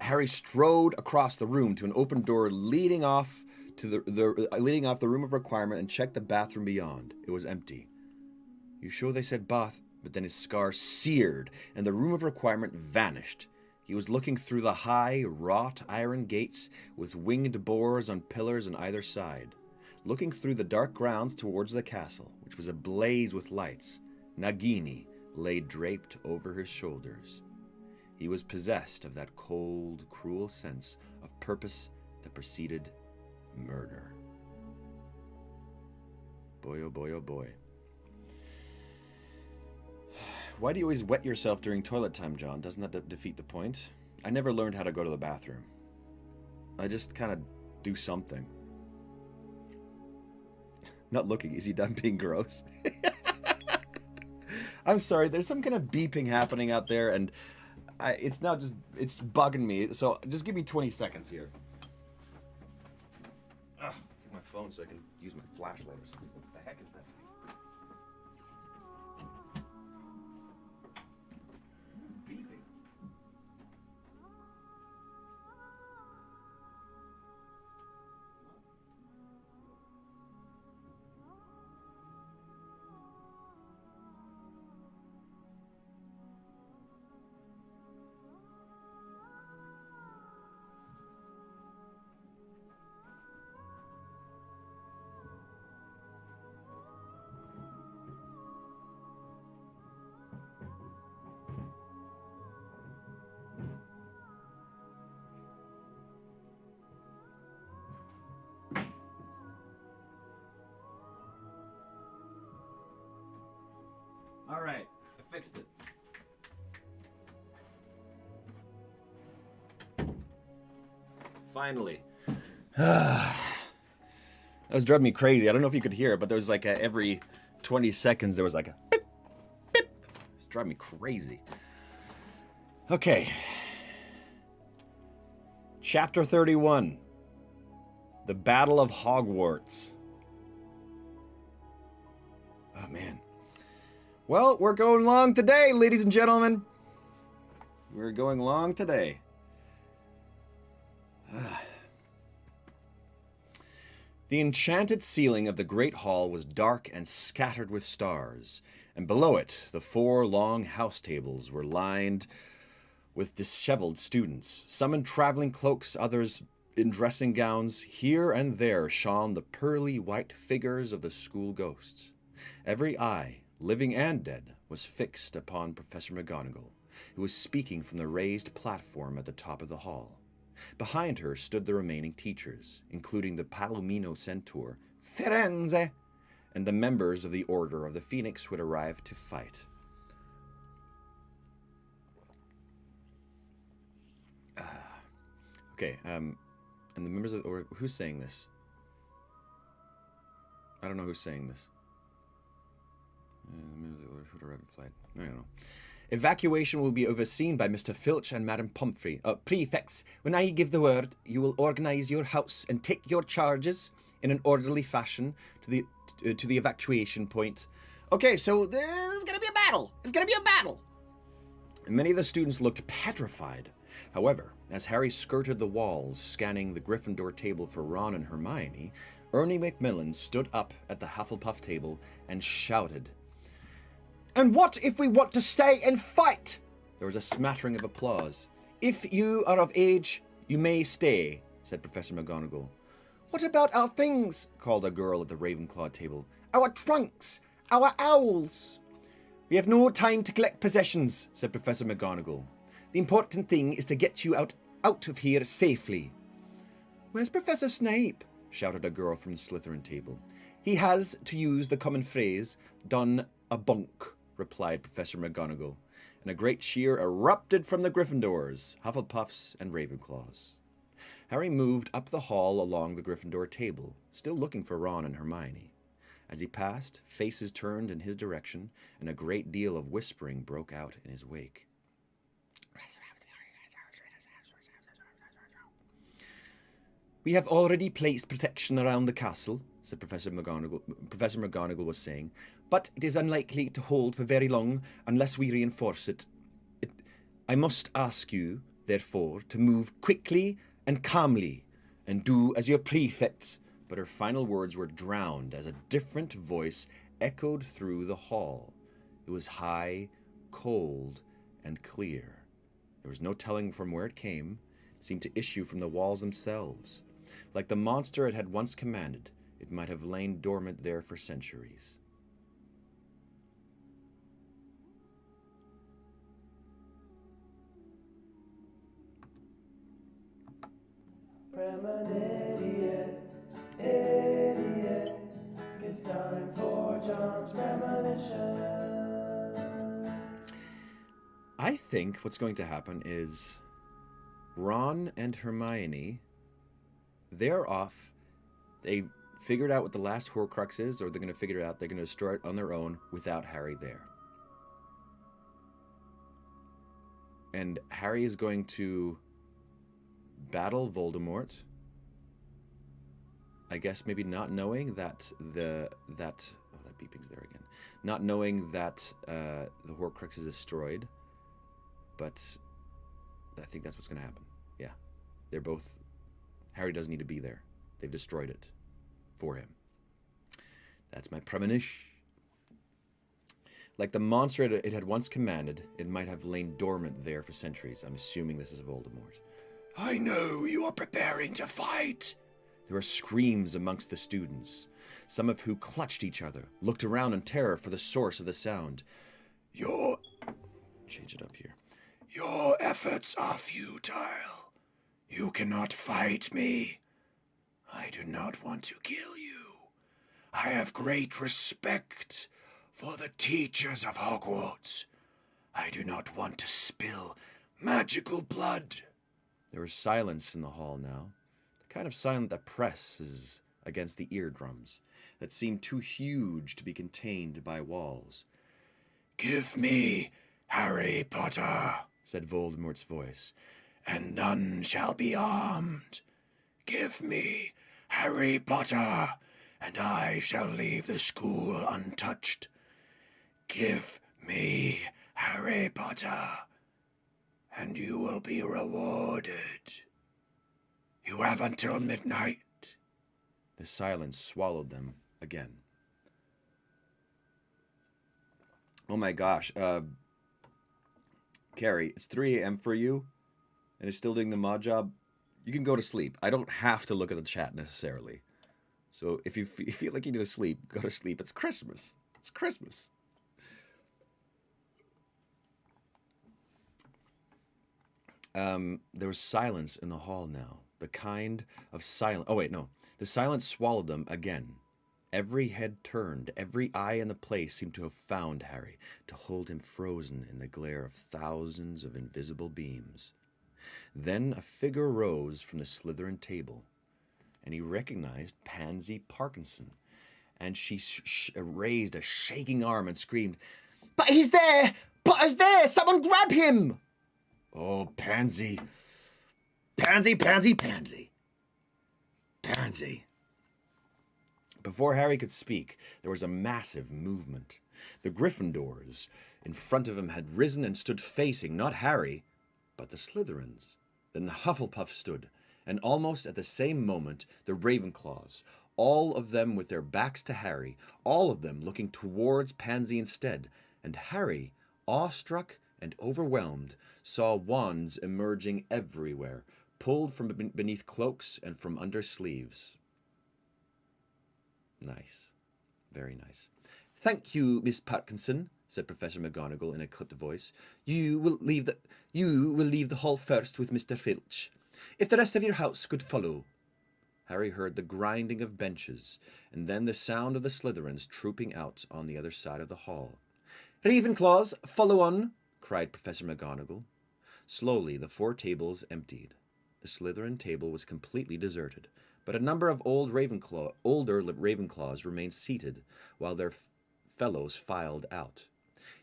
Harry strode across the room to an open door leading off to leading off the room of requirement and checked the bathroom beyond. It was empty. "You sure they said bath?" But then his scar seared, and the room of requirement vanished. He was looking through the high, wrought iron gates with winged boars on pillars on either side, looking through the dark grounds towards the castle, which was ablaze with lights. Nagini lay draped over his shoulders. He was possessed of that cold, cruel sense of purpose that preceded murder. Boy, oh boy, oh boy. Why do you always wet yourself during toilet time, John? Doesn't that defeat the point? I never learned how to go to the bathroom. I just kind of do something. Not looking. Is he done being gross? I'm sorry. There's some kind of beeping happening out there, and it's bugging me. So just give me 20 seconds here. Take my phone so I can use my flashlight or something. What the heck is that? Beeping. All right, I fixed it. Finally. That was driving me crazy. I don't know if you could hear it, but there was like every 20 seconds there was like a beep, beep. It's driving me crazy. Okay. Chapter 31. The Battle of Hogwarts. Oh, man. Well, we're going long today, ladies and gentlemen. We're going long today. The enchanted ceiling of the great hall was dark and scattered with stars, and below it the 4 long house tables were lined with disheveled students, some in traveling cloaks, others in dressing gowns. Here and there shone the pearly white figures of the school ghosts. Every eye, living and dead, was fixed upon Professor McGonagall, who was speaking from the raised platform at the top of the hall. Behind her stood the remaining teachers, including the Palomino Centaur, Firenze, and the members of the Order of the Phoenix who had arrived to fight. And the members of the Order... Who's saying this? I don't know who's saying this. The members of the Order who had arrived to fight. I don't know. Evacuation will be overseen by Mr. Filch and Madam Pumphrey. Prefects, when I give the word, you will organize your house and take your charges in an orderly fashion to the evacuation point. Okay, so there's gonna be a battle. It's gonna be a battle. Many of the students looked petrified. However, as Harry skirted the walls, scanning the Gryffindor table for Ron and Hermione, Ernie Macmillan stood up at the Hufflepuff table and shouted, "And what if we want to stay and fight?" There was a smattering of applause. "If you are of age, you may stay," said Professor McGonagall. "What about our things?" called a girl at the Ravenclaw table. "Our trunks, our owls." "We have no time to collect possessions," said Professor McGonagall. "The important thing is to get you out of here safely." "Where's Professor Snape?" shouted a girl from the Slytherin table. "He has, to use the common phrase, done a bunk," replied Professor McGonagall, and a great cheer erupted from the Gryffindors, Hufflepuffs, and Ravenclaws. Harry moved up the hall along the Gryffindor table, still looking for Ron and Hermione. As he passed, faces turned in his direction, and a great deal of whispering broke out in his wake. "We have already placed protection around the castle," said Professor McGonagall. Professor McGonagall was saying, "but it is unlikely to hold for very long unless we reinforce it. I must ask you, therefore, to move quickly and calmly, and do as your prefects." But her final words were drowned as a different voice echoed through the hall. It was high, cold, and clear. There was no telling from where it came. It seemed to issue from the walls themselves. Like the monster it had once commanded, it might have lain dormant there for centuries. Premonition, idiot. It's time for John's premonition. I think what's going to happen is Ron and Hermione, they're off. They figured out what the last Horcrux is, or they're going to figure it out. They're going to destroy it on their own without Harry there. And Harry is going to battle Voldemort. I guess maybe not knowing that that beeping's there again. Not knowing that the Horcrux is destroyed. But I think that's what's going to happen. Yeah. They're both... Harry doesn't need to be there. They've destroyed it for him. That's my premonition. Like the monster it had once commanded, it might have lain dormant there for centuries. I'm assuming this is Voldemort. "I know you are preparing to fight." There were screams amongst the students, some of who clutched each other, looked around in terror for the source of the sound. Change it up here. "Your efforts are futile. You cannot fight me. I do not want to kill you. I have great respect for the teachers of Hogwarts. I do not want to spill magical blood." There was silence in the hall now, the kind of silence that presses against the eardrums, that seemed too huge to be contained by walls. "Give me Harry Potter," said Voldemort's voice, "and none shall be harmed. Give me Harry Potter, and I shall leave the school untouched. Give me Harry Potter, and you will be rewarded. You have until midnight." The silence swallowed them again. Oh my gosh, Carrie, it's 3 a.m. for you, and it's still doing the mod job. You can go to sleep. I don't have to look at the chat necessarily. So if you feel like you need to sleep, go to sleep. It's Christmas. It's Christmas. There was silence in the hall now. The kind of silence... Oh, wait, no. The silence swallowed them again. Every head turned. Every eye in the place seemed to have found Harry, to hold him frozen in the glare of thousands of invisible beams. Then a figure rose from the Slytherin table, and he recognized Pansy Parkinson. And she raised a shaking arm and screamed, "But he's there! Potter's there! Someone grab him! Oh, Pansy. Pansy, Pansy, Pansy. Pansy. Before Harry could speak, there was a massive movement. The Gryffindors in front of him had risen and stood facing not Harry, but the Slytherins. Then the Hufflepuffs stood, and almost at the same moment, the Ravenclaws, all of them with their backs to Harry, all of them looking towards Pansy instead, and Harry, awestruck and overwhelmed, saw wands emerging everywhere, pulled from beneath cloaks and from under sleeves. Nice. Very nice. Thank you, Miss Parkinson, said Professor McGonagall in a clipped voice. You will leave the hall first with Mr. Filch. If the rest of your house could follow. Harry heard the grinding of benches, and then the sound of the Slytherins trooping out on the other side of the hall. Ravenclaws, follow on, cried Professor McGonagall. Slowly the 4 tables emptied. The Slytherin table was completely deserted, but a number of older Ravenclaws remained seated while their fellows filed out.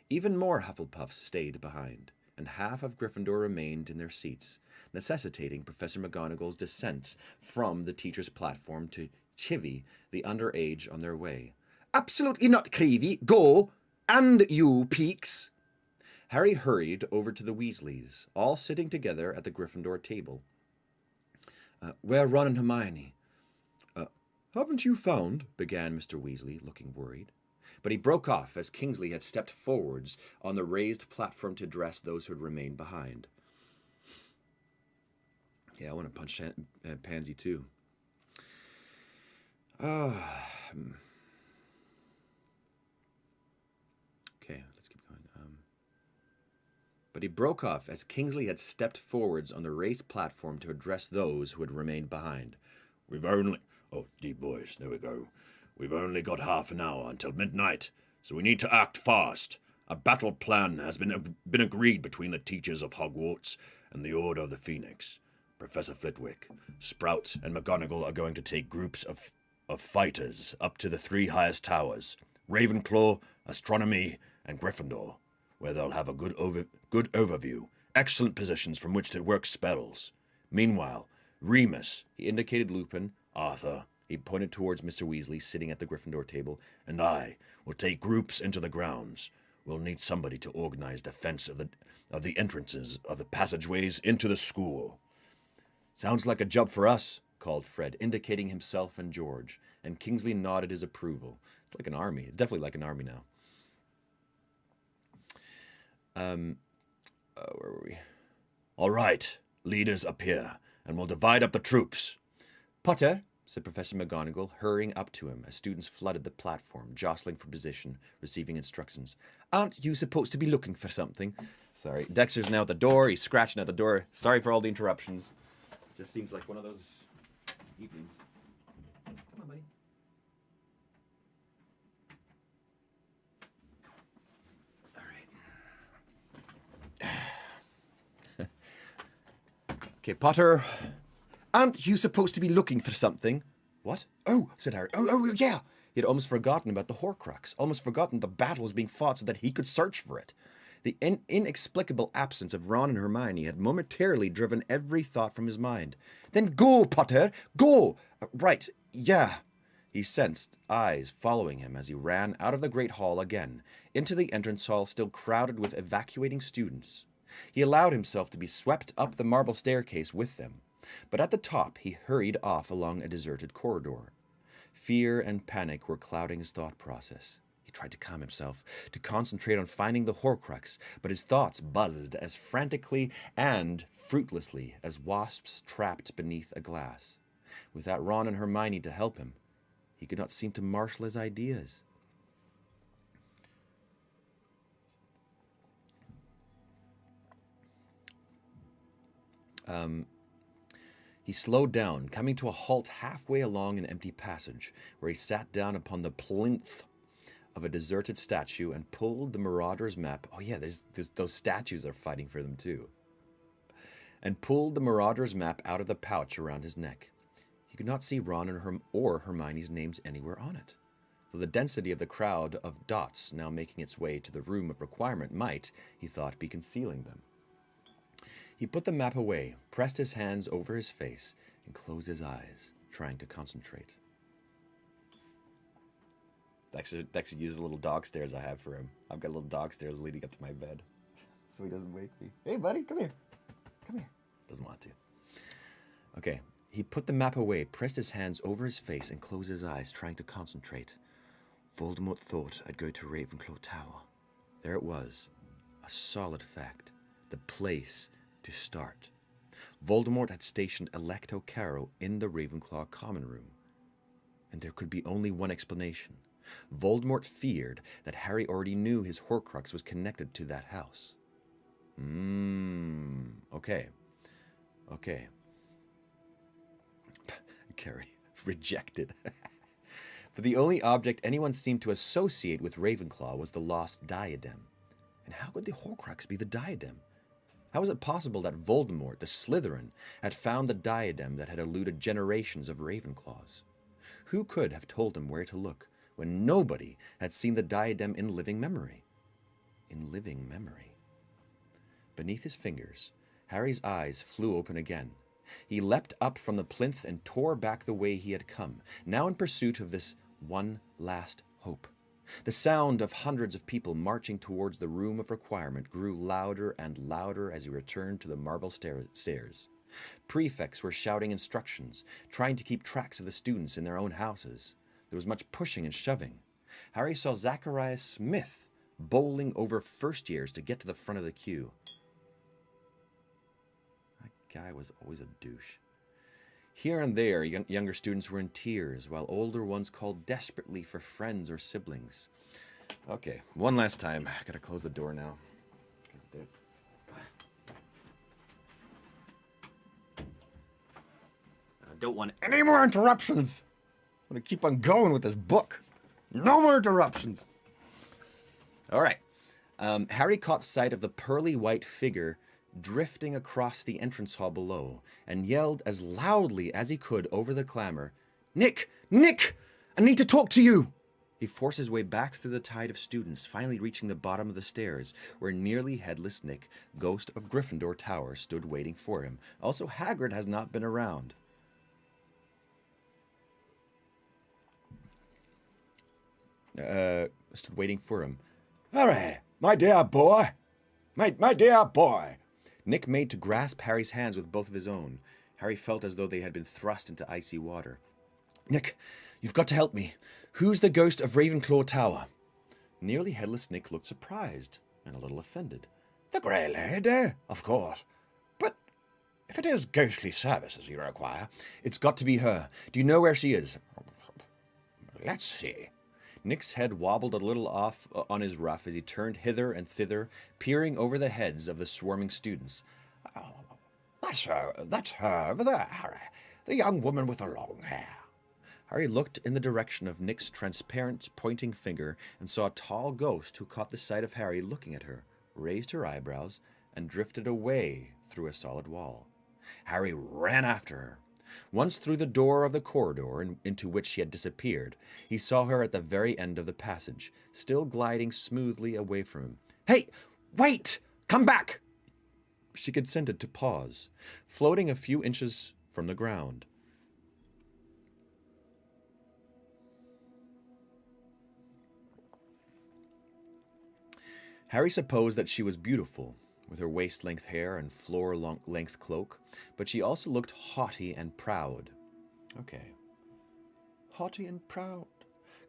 Even more Hufflepuffs stayed behind, and half of Gryffindor remained in their seats, necessitating Professor McGonagall's descent from the teacher's platform to chivvy the underage on their way. Absolutely not, Creevy. Go! And you, Peakes! Harry hurried over to the Weasleys, all sitting together at the Gryffindor table. Where Ron and Hermione? Haven't you found? Began Mr. Weasley, looking worried. But he broke off as Kingsley had stepped forwards on the raised platform to address those who had remained behind. Yeah, I want to punch Pansy too. Okay, let's keep going. But he broke off as Kingsley had stepped forwards on the raised platform to address those who had remained behind. Oh, deep voice, there we go. We've only got half an hour until midnight, so we need to act fast. A battle plan has been agreed between the teachers of Hogwarts and the Order of the Phoenix. Professor Flitwick, Sprout, and McGonagall are going to take groups of fighters up to the 3 highest towers, Ravenclaw, Astronomy, and Gryffindor, where they'll have a good overview, excellent positions from which to work spells. Meanwhile, Remus, he indicated Lupin, Arthur, he pointed towards Mr. Weasley sitting at the Gryffindor table, and I will take groups into the grounds. We'll need somebody to organize defense of the entrances of the passageways into the school. Sounds like a job for us, called Fred, indicating himself and George, and Kingsley nodded his approval. It's like an army. It's definitely like an army now. Where were we? All right, leaders up here, and we'll divide up the troops. Potter, said Professor McGonagall, hurrying up to him as students flooded the platform, jostling for position, receiving instructions. Aren't you supposed to be looking for something? Sorry, Dexter's now at the door. He's scratching at the door. Sorry for all the interruptions. Just seems like one of those evenings. Come on, buddy. All right. Okay, Potter. Aren't you supposed to be looking for something? What? Oh, said Harry. Oh, yeah. He had almost forgotten about the Horcrux, almost forgotten the battle was being fought so that he could search for it. The inexplicable absence of Ron and Hermione had momentarily driven every thought from his mind. Then go, Potter, go! Right, yeah. He sensed eyes following him as he ran out of the great hall again, into the entrance hall still crowded with evacuating students. He allowed himself to be swept up the marble staircase with them. But at the top he hurried off along a deserted corridor. Fear and panic were clouding his thought process. He tried to calm himself, to concentrate on finding the Horcrux, but his thoughts buzzed as frantically and fruitlessly as wasps trapped beneath a glass. Without Ron and Hermione to help him, he could not seem to marshal his ideas. He slowed down, coming to a halt halfway along an empty passage, where he sat down upon the plinth of a deserted statue and pulled the Marauder's map. Oh yeah, there's those statues are fighting for them too. And pulled the Marauder's map out of the pouch around his neck. He could not see Ron or Hermione's names anywhere on it. though the density of the crowd of dots now making its way to the room of requirement might, he thought, be concealing them. He put the map away, pressed his hands over his face, and closed his eyes, trying to concentrate. That should use the little dog stairs I have for him. I've got little dog stairs leading up to my bed, so he doesn't wake me. Hey, buddy, come here. Come here. Doesn't want to. Okay, he put the map away, pressed his hands over his face, and closed his eyes, trying to concentrate. Voldemort thought I'd go to Ravenclaw Tower. There it was, a solid fact, the place to start. Voldemort had stationed Electo Carrow in the Ravenclaw common room. And there could be only one explanation. Voldemort feared that Harry already knew his Horcrux was connected to that house. Okay. Carrie, rejected. But the only object anyone seemed to associate with Ravenclaw was the lost diadem. And how could the Horcrux be the diadem? How was it possible that Voldemort, the Slytherin, had found the diadem that had eluded generations of Ravenclaws? Who could have told him where to look when nobody had seen the diadem in living memory? In living memory. Beneath his fingers, Harry's eyes flew open again. He leapt up from the plinth and tore back the way he had come, now in pursuit of this one last hope. The sound of hundreds of people marching towards the room of requirement grew louder and louder as he returned to the marble stairs. Prefects were shouting instructions, trying to keep tracks of the students in their own houses. There was much pushing and shoving. Harry saw Zacharias Smith bowling over first years to get to the front of the queue. That guy was always a douche. Here and there, younger students were in tears, while older ones called desperately for friends or siblings. Okay, one last time. I gotta close the door now. I don't want any more interruptions. I'm gonna keep on going with this book. No more interruptions. All right. Harry caught sight of the pearly white figure drifting across the entrance hall below, and yelled as loudly as he could over the clamor, "Nick! Nick! I need to talk to you!" He forced his way back through the tide of students, finally reaching the bottom of the stairs, where nearly headless Nick, ghost of Gryffindor Tower, stood waiting for him. Also, Hagrid has not been around. Stood waiting for him. Harry, my dear boy! My dear boy! Nick made to grasp Harry's hands with both of his own. Harry felt as though they had been thrust into icy water. "Nick, you've got to help me. Who's the ghost of Ravenclaw Tower?" Nearly headless Nick looked surprised and a little offended. "The Grey Lady, of course. But if it is ghostly services you require..." "It's got to be her. Do you know where she is?" "Let's see." Nick's head wobbled a little off on his ruff as he turned hither and thither, peering over the heads of the swarming students. "Oh, that's her over there, Harry. The young woman with the long hair." Harry looked in the direction of Nick's transparent pointing finger and saw a tall ghost who caught the sight of Harry looking at her, raised her eyebrows, and drifted away through a solid wall. Harry ran after her. Once through the door of the corridor into which she had disappeared, he saw her at the very end of the passage, still gliding smoothly away from him. "Hey, wait! Come back!" She consented to pause, floating a few inches from the ground. Harry supposed that she was beautiful, with her waist-length hair and floor-length cloak, but she also looked haughty and proud. Okay. Haughty and proud.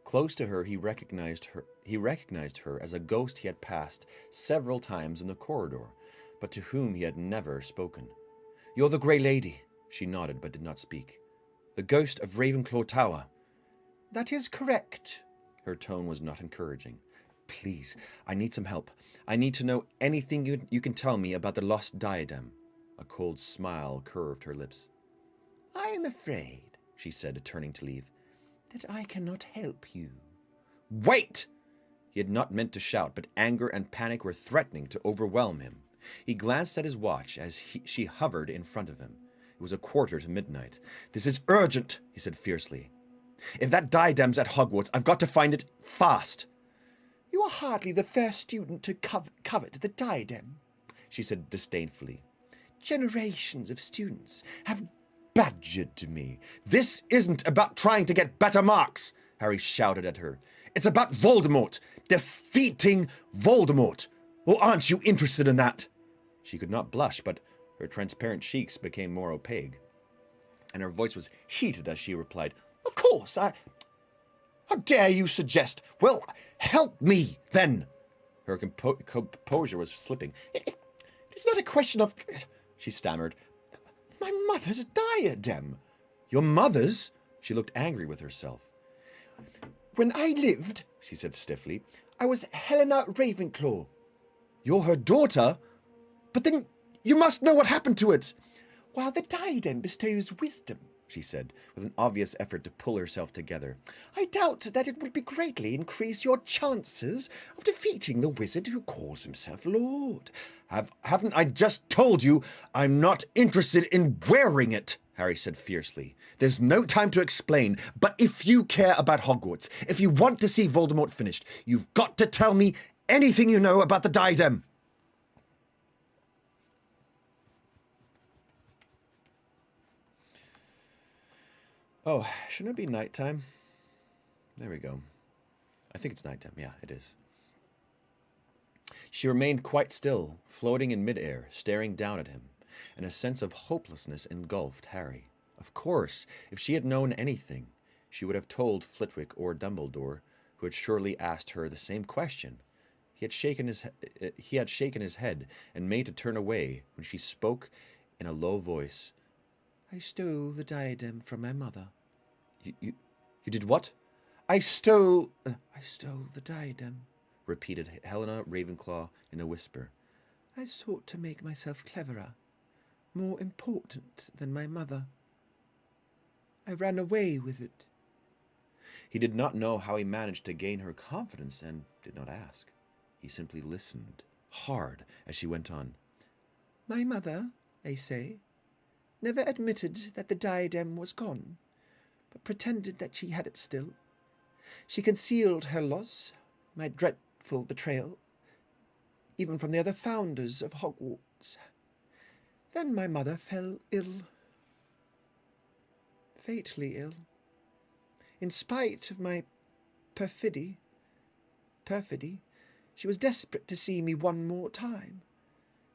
Close to her, he recognized her as a ghost he had passed several times in the corridor, but to whom he had never spoken. "You're the Grey Lady," she nodded but did not speak. "The ghost of Ravenclaw Tower." "That is correct." Her tone was not encouraging. "Please, I need some help. I need to know anything you can tell me about the lost diadem." A cold smile curved her lips. "I am afraid," she said, turning to leave, "that I cannot help you." "Wait!" He had not meant to shout, but anger and panic were threatening to overwhelm him. He glanced at his watch as she hovered in front of him. It was 1:15 to midnight. "This is urgent," he said fiercely. If that diadem's at Hogwarts, I've got to find it fast. You are hardly the first student to covet the diadem, she said disdainfully. Generations of students have Badgered me. This isn't about trying to get better marks, Harry shouted at her. It's about Voldemort. Defeating Voldemort. Well, aren't you interested in that? She could not blush, but her transparent cheeks became more opaque, and her voice was heated as she replied, Of course, How dare you suggest? Well, help me, then. Her composure was slipping. It's not a question of... She stammered. My mother's diadem. Your mother's? She looked angry with herself. When I lived, she said stiffly, I was Helena Ravenclaw. You're her daughter? But then you must know what happened to it. While the diadem bestows wisdom, she said, with an obvious effort to pull herself together, I doubt that it would be greatly increase your chances of defeating the wizard who calls himself Lord. Haven't I just told you I'm not interested in wearing it? Harry said fiercely. There's no time to explain, but if you care about Hogwarts, if you want to see Voldemort finished, you've got to tell me anything you know about the diadem. Oh, shouldn't it be nighttime? There we go. I think it's nighttime. Yeah, it is. She remained quite still, floating in midair, staring down at him, and a sense of hopelessness engulfed Harry. Of course, if she had known anything, she would have told Flitwick or Dumbledore, who had surely asked her the same question. He had shaken his head and made to turn away when she spoke in a low voice. I stole the diadem from my mother. You did what? I stole the diadem, repeated Helena Ravenclaw in a whisper. I sought to make myself cleverer, more important than my mother. I ran away with it. He did not know how he managed to gain her confidence and did not ask. He simply listened, hard, as she went on. My mother, they say, never admitted that the diadem was gone, but pretended that she had it still. She concealed her loss, my dreadful betrayal, even from the other founders of Hogwarts. Then my mother fell ill, fatally ill. In spite of my perfidy, she was desperate to see me one more time.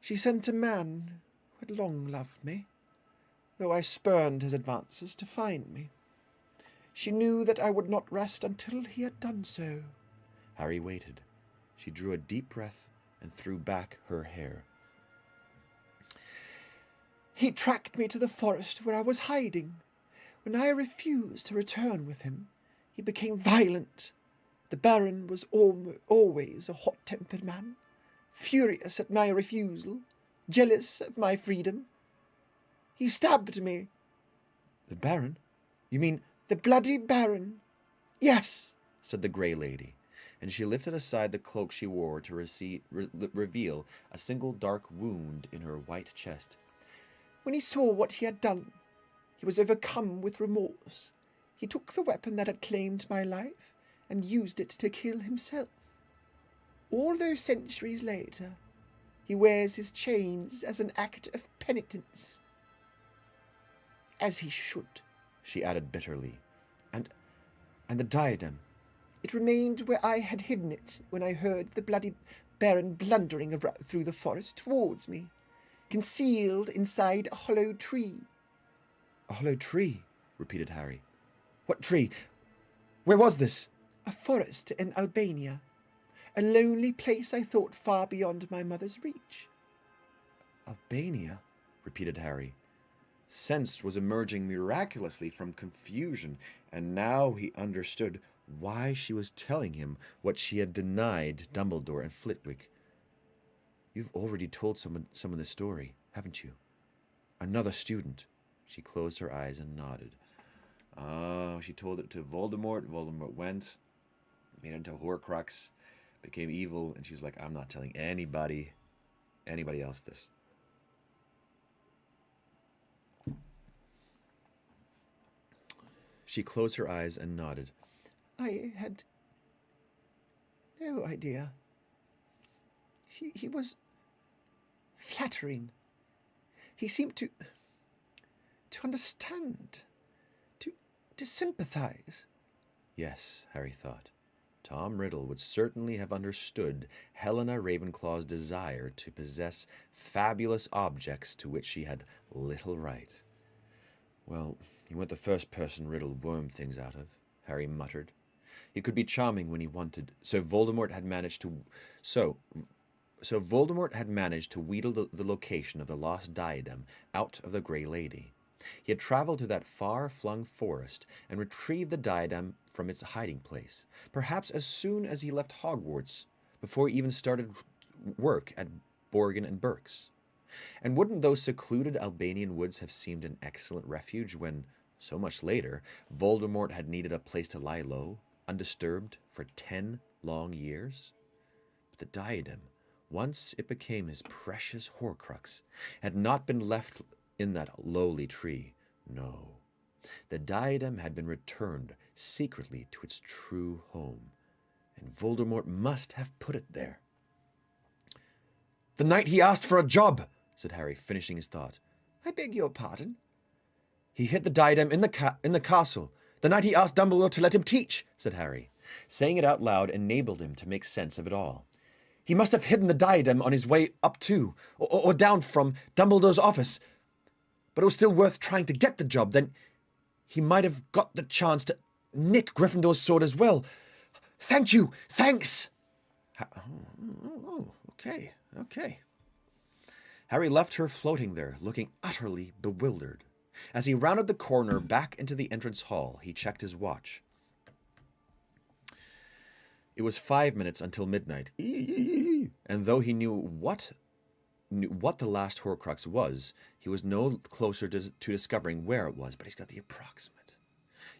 She sent a man who had long loved me, though I spurned his advances to find me. She knew that I would not rest until he had done so. Harry waited. She drew a deep breath and threw back her hair. He tracked me to the forest where I was hiding. When I refused to return with him, he became violent. The Baron was always a hot-tempered man, furious at my refusal, jealous of my freedom. He stabbed me. The Baron? You mean... The bloody Baron. Yes, said the Grey Lady, and she lifted aside the cloak she wore to reveal a single dark wound in her white chest. When he saw what he had done, he was overcome with remorse. He took the weapon that had claimed my life and used it to kill himself. All those centuries later, he wears his chains as an act of penitence. As he should, she added bitterly. And the diadem. It remained where I had hidden it when I heard the bloody Baron blundering through the forest towards me, concealed inside a hollow tree. A hollow tree, repeated Harry. What tree? Where was this? A forest in Albania. A lonely place I thought far beyond my mother's reach. Albania, repeated Harry. Sense was emerging miraculously from confusion, and now he understood why she was telling him what she had denied Dumbledore and Flitwick. You've already told someone some of the story, haven't you? Another student. She closed her eyes and nodded. Oh, she told it to Voldemort. Voldemort went, made it into a Horcrux, became evil, and she's like, I'm not telling anybody else this. She closed her eyes and nodded. I had no idea. He was flattering. He seemed to understand, to sympathize. Yes, Harry thought. Tom Riddle would certainly have understood Helena Ravenclaw's desire to possess fabulous objects to which she had little right. Well, he wasn't the first person Riddle wormed things out of, Harry muttered. He could be charming when he wanted, so Voldemort had managed to wheedle the location of the lost diadem out of the Grey Lady. He had traveled to that far-flung forest and retrieved the diadem from its hiding place, perhaps as soon as he left Hogwarts, before he even started work at Borgin and Burke's. And wouldn't those secluded Albanian woods have seemed an excellent refuge when, so much later, Voldemort had needed a place to lie low, undisturbed, for 10 long years? But the diadem, once it became his precious Horcrux, had not been left in that lowly tree. No. The diadem had been returned secretly to its true home, and Voldemort must have put it there. "The night he asked for a job," said Harry, finishing his thought. "I beg your pardon?" "He hid the diadem in the castle. The night he asked Dumbledore to let him teach," said Harry. Saying it out loud enabled him to make sense of it all. "He must have hidden the diadem on his way up to, or down from, Dumbledore's office. But it was still worth trying to get the job. Then he might have got the chance to nick Gryffindor's sword as well. Thank you! Thanks!" Okay. Harry left her floating there, looking utterly bewildered. As he rounded the corner back into the entrance hall, he checked his watch. It was 5 minutes until midnight, and though he knew what the last Horcrux was, he was no closer to discovering where it was, but he's got the approximate.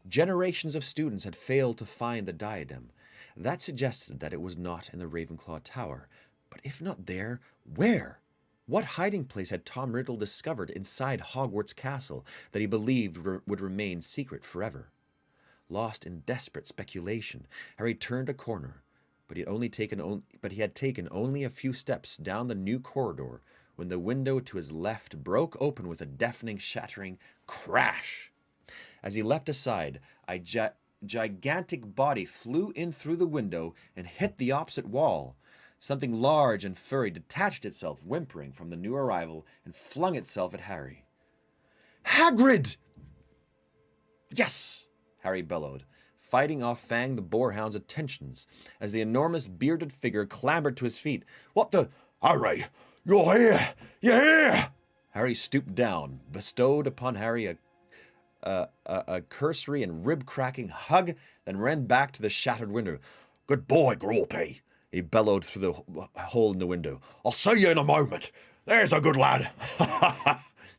Generations of students had failed to find the diadem. That suggested that it was not in the Ravenclaw Tower. But if not there, where? What hiding place had Tom Riddle discovered inside Hogwarts Castle that he believed would remain secret forever? Lost in desperate speculation, Harry turned a corner, but he had taken only a few steps down the new corridor when the window to his left broke open with a deafening, shattering crash. As he leapt aside, a gigantic body flew in through the window and hit the opposite wall. Something large and furry detached itself, whimpering, from the new arrival and flung itself at Harry. "Hagrid!" "Yes!" Harry bellowed, fighting off Fang the Boarhound's attentions as the enormous bearded figure clambered to his feet. "What the—" "Harry, you're here! You're here!" Harry stooped down, bestowed upon Harry a cursory and rib-cracking hug, then ran back to the shattered window. "Good boy, Grawpy," he bellowed through the hole in the window. "I'll see you in a moment. There's a good lad."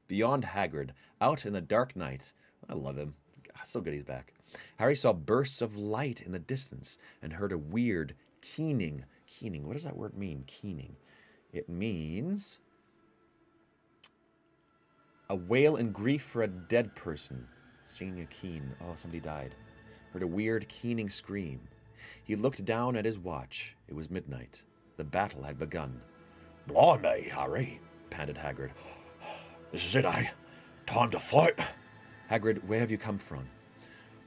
Beyond Hagrid, out in the dark night, I love him. God, so good he's back. Harry saw bursts of light in the distance and heard a weird keening. Keening, what does that word mean, keening? It means a wail in grief for a dead person. Singing a keen. Oh, somebody died. Heard a weird keening scream. He looked down at his watch. It was midnight. The battle had begun. "Blimey, Harry," panted Hagrid. "This is it, eh? Time to fight." Hagrid, where have you come from?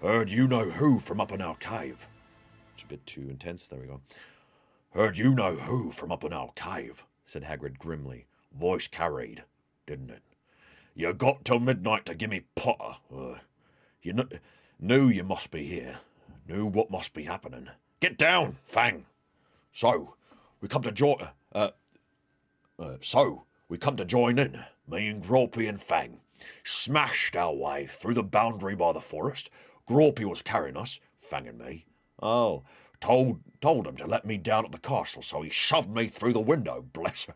"Heard you know who from up in our cave." It's a bit too intense. There we go. "Heard you know who from up in our cave," said Hagrid grimly. "Voice carried, didn't it? You got till midnight to gimme Potter. You knew you must be here. Knew what must be happening. Get down, Fang. So, we come to join in. Me and Grawpy and Fang smashed our way through the boundary by the forest. Grawpy was carrying us, Fang and me. Oh. Told him to let me down at the castle, so he shoved me through the window, bless him.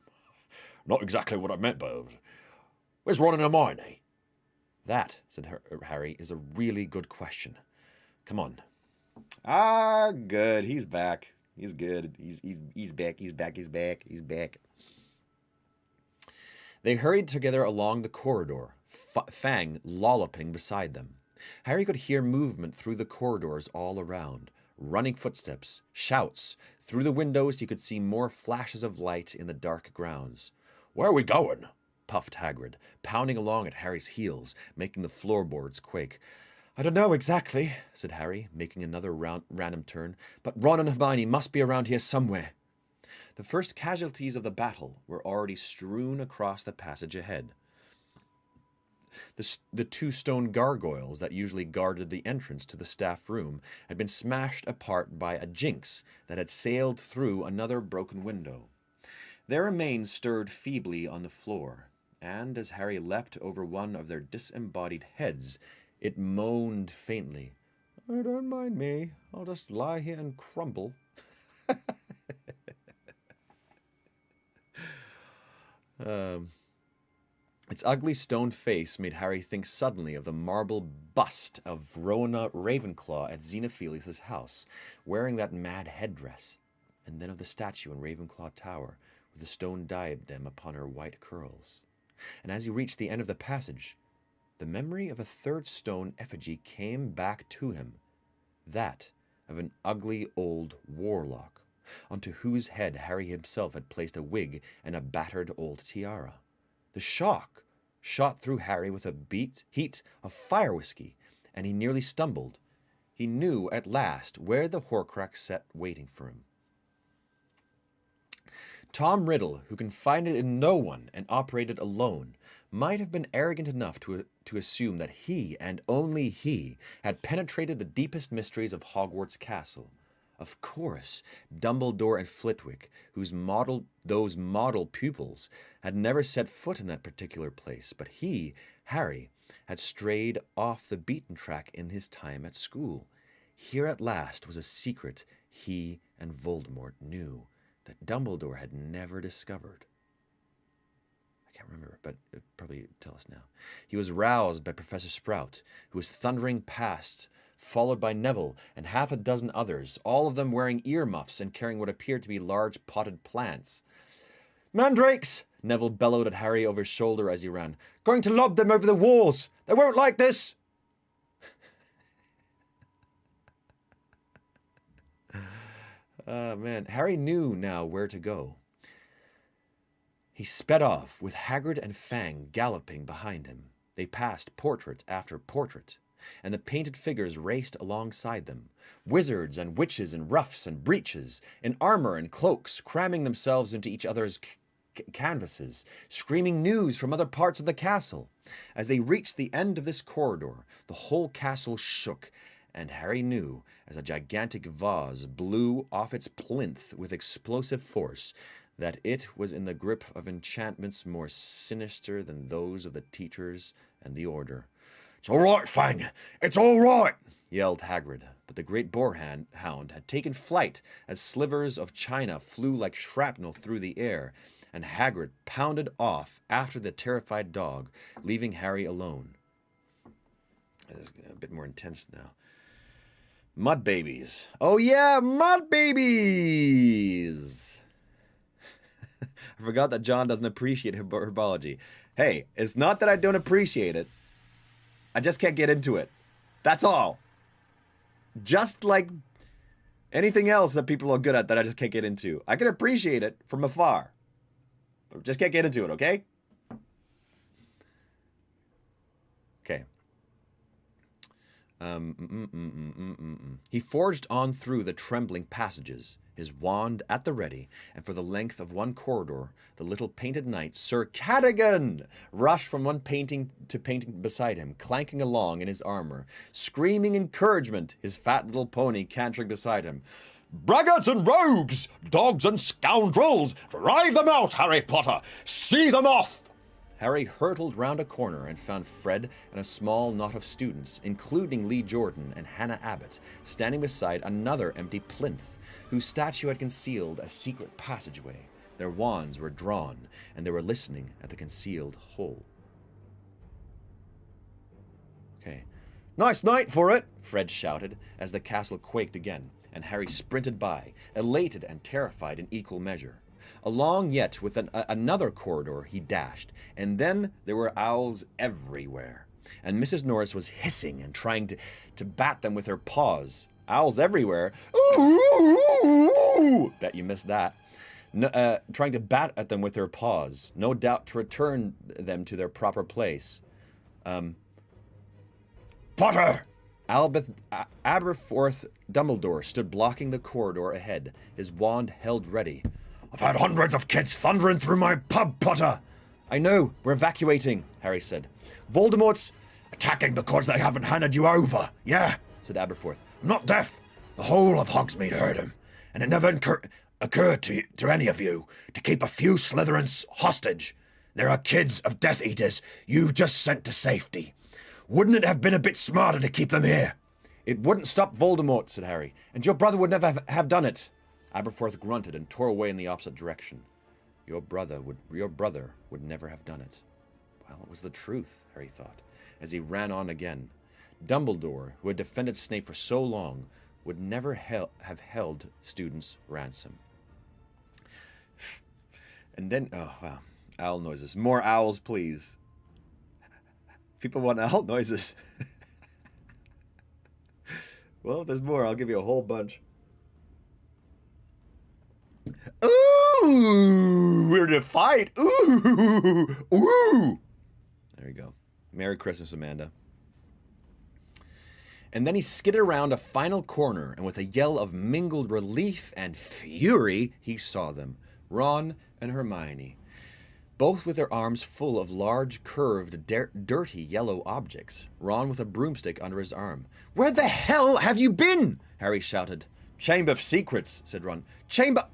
Not exactly what I meant, but where's Ron and Hermione?" That, said Harry, is a really good question. Come on. Good. He's back. He's good. He's back. They hurried together along the corridor, Fang lolloping beside them. Harry could hear movement through the corridors all around, running footsteps, shouts. Through the windows he could see more flashes of light in the dark grounds. Where are we going? Puffed Hagrid, pounding along at Harry's heels, making the floorboards quake. I don't know exactly, said Harry, making another random turn, but Ron and Hermione must be around here somewhere. The first casualties of the battle were already strewn across the passage ahead. The two stone gargoyles that usually guarded the entrance to the staff room had been smashed apart by a jinx that had sailed through another broken window. Their remains stirred feebly on the floor, and as Harry leapt over one of their disembodied heads, it moaned faintly. "Oh, don't mind me. I'll just lie here and crumble." Its ugly stone face made Harry think suddenly of the marble bust of Rowena Ravenclaw at Xenophilius' house, wearing that mad headdress, and then of the statue in Ravenclaw Tower, with the stone diadem upon her white curls. And as he reached the end of the passage, the memory of a third stone effigy came back to him, that of an ugly old warlock, onto whose head Harry himself had placed a wig and a battered old tiara. The shock shot through Harry with a heat of fire whiskey, and he nearly stumbled. He knew at last where the Horcrux sat waiting for him. Tom Riddle, who confided in no one and operated alone, might have been arrogant enough to assume that he, and only he, had penetrated the deepest mysteries of Hogwarts Castle. Of course, Dumbledore and Flitwick, those model pupils, had never set foot in that particular place, but he, Harry, had strayed off the beaten track in his time at school. Here at last was a secret he and Voldemort knew that Dumbledore had never discovered. I can't remember, but it'll probably tell us now. He was roused by Professor Sprout, who was thundering past, followed by Neville and half a dozen others, all of them wearing earmuffs and carrying what appeared to be large potted plants. "Mandrakes!" Neville bellowed at Harry over his shoulder as he ran. "Going to lob them over the walls! They won't like this!" Man, Harry knew now where to go. He sped off, with Hagrid and Fang galloping behind him. They passed portrait after portrait, and the painted figures raced alongside them. Wizards and witches in ruffs and breeches, in armor and cloaks, cramming themselves into each other's canvases, screaming news from other parts of the castle. As they reached the end of this corridor, the whole castle shook, and Harry knew, as a gigantic vase blew off its plinth with explosive force, that it was in the grip of enchantments more sinister than those of the teachers and the Order. "It's all right, Fang! It's all right!" yelled Hagrid, but the great boarhound had taken flight as slivers of china flew like shrapnel through the air, and Hagrid pounded off after the terrified dog, leaving Harry alone. It's a bit more intense now. Mud babies. Oh yeah, mud babies! I forgot that John doesn't appreciate herbology. Hey, it's not that I don't appreciate it. I just can't get into it. That's all. Just like anything else that people are good at that I just can't get into. I can appreciate it from afar, but just can't get into it, okay? Okay. He forged on through the trembling passages, his wand at the ready, and for the length of one corridor, the little painted knight, Sir Cadogan, rushed from one painting to painting beside him, clanking along in his armor, screaming encouragement, his fat little pony cantering beside him. "Braggarts and rogues! Dogs and scoundrels! Drive them out, Harry Potter! See them off!" Harry hurtled round a corner and found Fred and a small knot of students, including Lee Jordan and Hannah Abbott, standing beside another empty plinth, whose statue had concealed a secret passageway. Their wands were drawn, and they were listening at the concealed hole. Okay. "Nice night for it!" Fred shouted, as the castle quaked again, and Harry sprinted by, elated and terrified in equal measure. Along yet with another corridor he dashed, and then there were owls everywhere. and Mrs. Norris was hissing and trying to bat them with her paws. Owls everywhere. Ooh! Bet you missed that. No, trying to bat at them with her paws, no doubt to return them to their proper place. Potter! Aberforth Dumbledore stood blocking the corridor ahead, his wand held ready. I've had hundreds of kids thundering through my pub, Potter. I know, we're evacuating, Harry said. Voldemort's attacking because they haven't handed you over, yeah? Said Aberforth. I'm not deaf. The whole of Hogsmeade heard him, and it never occurred to any of you to keep a few Slytherins hostage. There are kids of Death Eaters you've just sent to safety. Wouldn't it have been a bit smarter to keep them here? It wouldn't stop Voldemort, said Harry, and your brother would never have done it. Aberforth grunted and tore away in the opposite direction. Your brother would never have done it. Well, it was the truth, Harry thought, as he ran on again. Dumbledore, who had defended Snape for so long, would never have held students ransom. And then, oh, wow, owl noises. More owls, please. People want owl noises. Well, if there's more, I'll give you a whole bunch. Ooh, we're in a fight. Ooh, ooh. There you go. Merry Christmas, Amanda. And then he skidded around a final corner, and with a yell of mingled relief and fury, he saw them, Ron and Hermione, both with their arms full of large, curved, dirty yellow objects. Ron with a broomstick under his arm. "Where the hell have you been?" Harry shouted. "Chamber of Secrets," said Ron. "Chamber...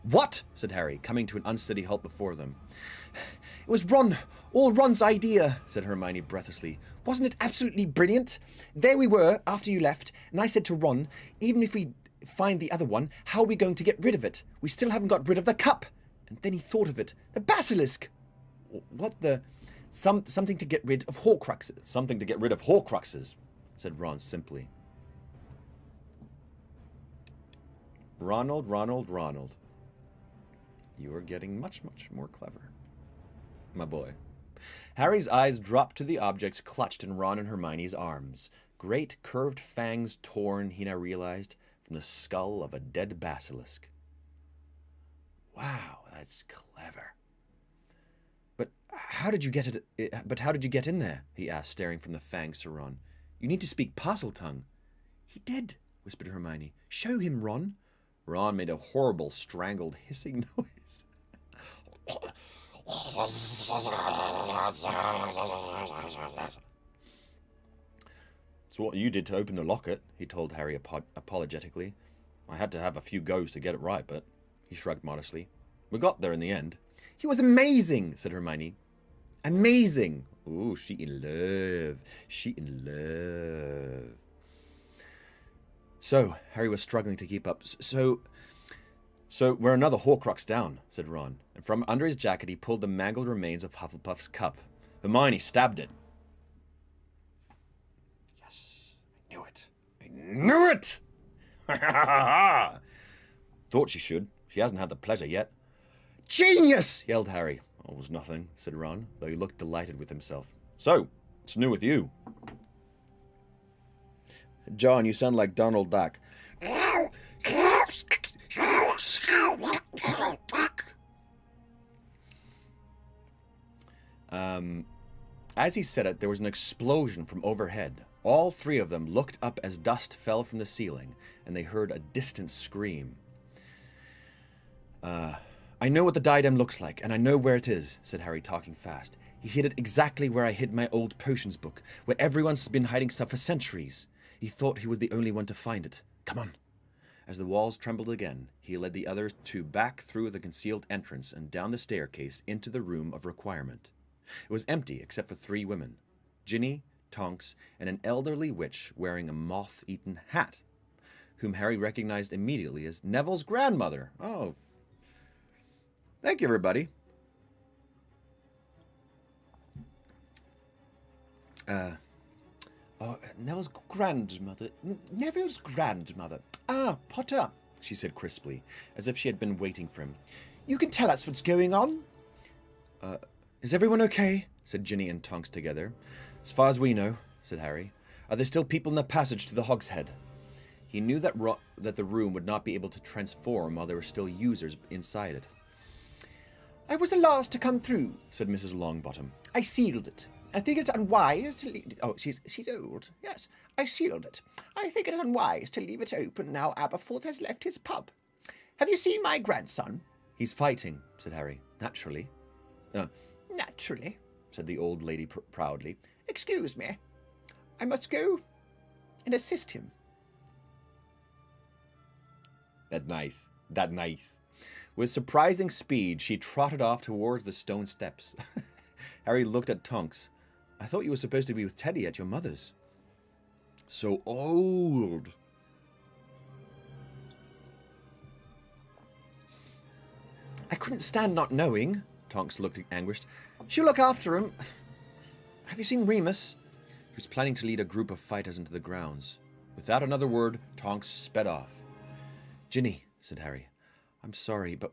What?" said Harry, coming to an unsteady halt before them. "It was all Ron's idea," said Hermione breathlessly. "Wasn't it absolutely brilliant? There we were, after you left, and I said to Ron, even if we find the other one, how are we going to get rid of it? We still haven't got rid of the cup. And then he thought of it. The basilisk! What the... Something to get rid of Horcruxes. Something to get rid of Horcruxes, said Ron simply. Ronald. You are getting much, much more clever. My boy. Harry's eyes dropped to the objects clutched in Ron and Hermione's arms. Great curved fangs torn, he now realized, from the skull of a dead basilisk. Wow, that's clever. But how did you get in there? He asked, staring from the fangs to Ron. You need to speak Parseltongue. He did, whispered Hermione. Show him, Ron. Ron made a horrible, strangled, hissing noise. It's what you did to open the locket, he told Harry apologetically. I had to have a few goes to get it right, but he shrugged modestly. We got there in the end. He was amazing, said Hermione. Amazing. Ooh, she in love. She in love. So, Harry was struggling to keep up. So we're another Horcrux down, said Ron, and from under his jacket he pulled the mangled remains of Hufflepuff's cup. Hermione stabbed it. Yes, I knew it. I knew it! Thought she should. She hasn't had the pleasure yet. Genius! Yelled Harry. Oh, it was nothing, said Ron, though he looked delighted with himself. So, what's new with you? John, you sound like Donald Duck. As he said it, there was an explosion from overhead. All three of them looked up as dust fell from the ceiling, and they heard a distant scream. I know what the diadem looks like, and I know where it is, said Harry, talking fast. He hid it exactly where I hid my old potions book, where everyone's been hiding stuff for centuries. He thought he was the only one to find it. Come on. As the walls trembled again, he led the other two back through the concealed entrance and down the staircase into the room of requirement. It was empty except for three women, Ginny, Tonks, and an elderly witch wearing a moth-eaten hat, whom Harry recognized immediately as Neville's grandmother. Oh. Thank you, everybody. Neville's grandmother. Neville's grandmother. Ah, Potter, she said crisply, as if she had been waiting for him. You can tell us what's going on? Is everyone okay? Said Ginny and Tonks together. As far as we know, said Harry. Are there still people in the passage to the Hogshead? He knew that the room would not be able to transform while there were still users inside it. I was the last to come through, said Mrs. Longbottom. I sealed it. I think it's unwise to leave it. Oh, she's old. Yes, I sealed it. I think it's unwise to leave it open now Aberforth has left his pub. Have you seen my grandson? He's fighting, said Harry. Naturally. Naturally, said the old lady proudly. Excuse me. I must go and assist him. That's nice. That's nice. With surprising speed, she trotted off towards the stone steps. Harry looked at Tonks. I thought you were supposed to be with Teddy at your mother's. So old. I couldn't stand not knowing. Tonks looked anguished. She'll look after him. Have you seen Remus? He was planning to lead a group of fighters into the grounds. Without another word, Tonks sped off. Ginny, said Harry, I'm sorry, but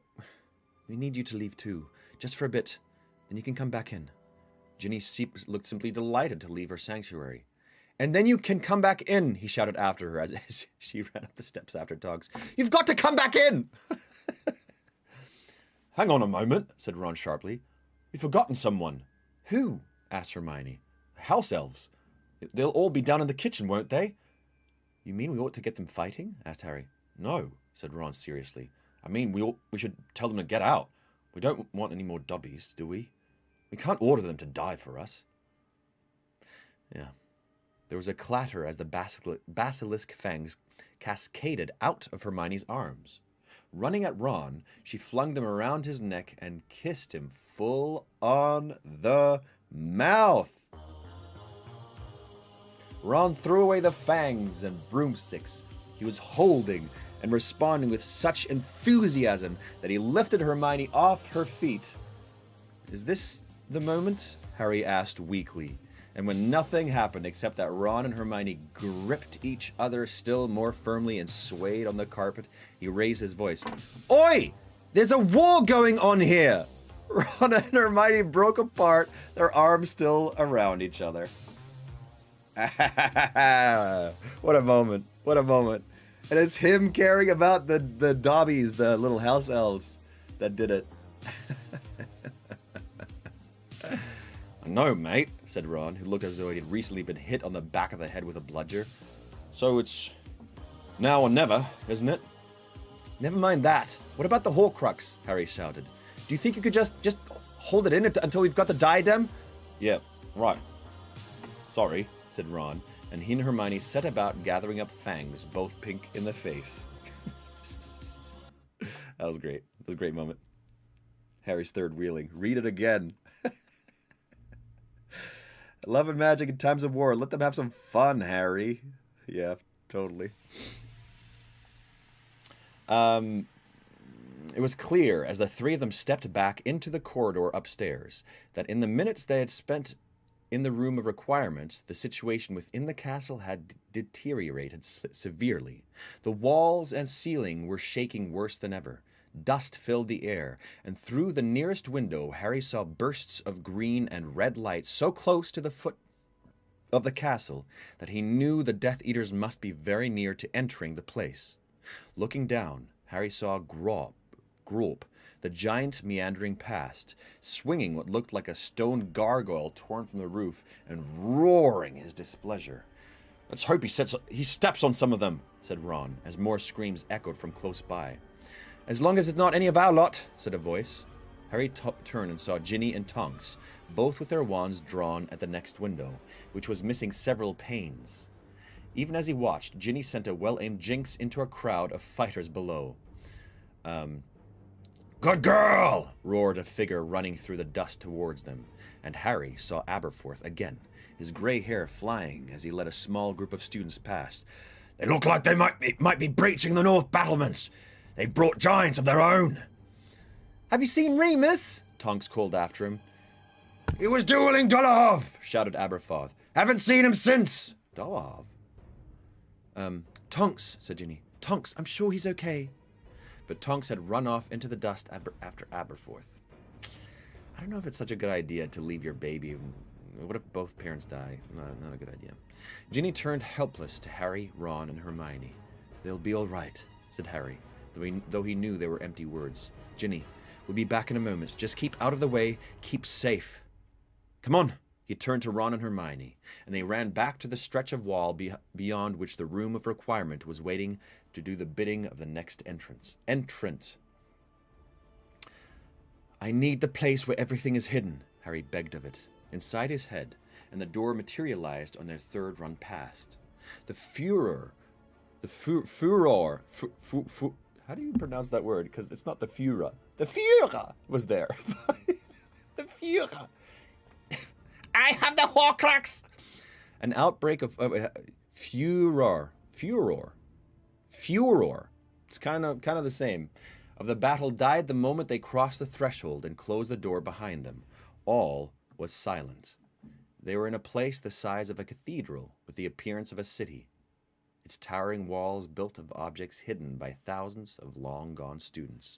we need you to leave too. Just for a bit. Then you can come back in. Ginny looked simply delighted to leave her sanctuary. And then you can come back in, he shouted after her as she ran up the steps after Tonks. You've got to come back in! Hang on a moment, said Ron sharply. You've forgotten someone. Who? Asked Hermione. House elves. They'll all be down in the kitchen, won't they? You mean we ought to get them fighting? Asked Harry. No, said Ron seriously. I mean, we should tell them to get out. We don't want any more Dobbies, do we? We can't order them to die for us. Yeah. There was a clatter as the basilisk fangs cascaded out of Hermione's arms. Running at Ron, she flung them around his neck and kissed him full on the mouth. Ron threw away the fangs and broomsticks he was holding and responding with such enthusiasm that he lifted Hermione off her feet. Is this the moment? Harry asked weakly. And when nothing happened except that Ron and Hermione gripped each other still more firmly and swayed on the carpet, he raised his voice. Oi! There's a war going on here! Ron and Hermione broke apart, their arms still around each other. What a moment. What a moment. And it's him caring about the Dobbies, the little house elves, that did it. No, mate, said Ron, who looked as though he had recently been hit on the back of the head with a bludger. So it's now or never, isn't it? Never mind that. What about the Horcrux? Harry shouted. Do you think you could just hold it in until we've got the diadem? Yeah, right. Sorry, said Ron, and he and Hermione set about gathering up fangs, both pink in the face. That was great. That was a great moment. Harry's third wheeling. Read it again. Love and magic in times of war. Let them have some fun, Harry. Yeah, totally. It was clear as the three of them stepped back into the corridor upstairs that in the minutes they had spent in the room of requirements, the situation within the castle had deteriorated severely. The walls and ceiling were shaking worse than ever. Dust filled the air, and through the nearest window Harry saw bursts of green and red light so close to the foot of the castle that he knew the Death Eaters must be very near to entering the place. Looking down, Harry saw Grawp, the giant meandering past, swinging what looked like a stone gargoyle torn from the roof and roaring his displeasure. Let's hope he steps on some of them, said Ron, as more screams echoed from close by. As long as it's not any of our lot, said a voice. Harry turned and saw Ginny and Tonks, both with their wands drawn at the next window, which was missing several panes. Even as he watched, Ginny sent a well-aimed jinx into a crowd of fighters below. Good girl! Roared a figure running through the dust towards them, and Harry saw Aberforth again, his grey hair flying as he led a small group of students past. They look like they might be breaching the north battlements. They've brought giants of their own. Have you seen Remus? Tonks called after him. He was dueling Dolohov, shouted Aberforth. Haven't seen him since. Dolohov? Tonks, said Ginny. Tonks, I'm sure he's okay. But Tonks had run off into the dust after Aberforth. I don't know if it's such a good idea to leave your baby What if both parents die? Not a good idea. Ginny turned helpless to Harry, Ron, and Hermione. They'll be all right, said Harry, though he knew they were empty words. Ginny, we'll be back in a moment. Just keep out of the way. Keep safe. Come on. He turned to Ron and Hermione, and they ran back to the stretch of wall beyond which the room of requirement was waiting to do the bidding of the next entrant. I need the place where everything is hidden, Harry begged of it, inside his head, and the door materialized on their third run past. The furor, how do you pronounce that word? Because it's not the furor. The Führer was there. The Führer. I have the Horcrux! An outbreak of furor. It's kind of the same. Of the battle died the moment they crossed the threshold and closed the door behind them. All was silent. They were in a place the size of a cathedral, with the appearance of a city. Its towering walls built of objects hidden by thousands of long-gone students.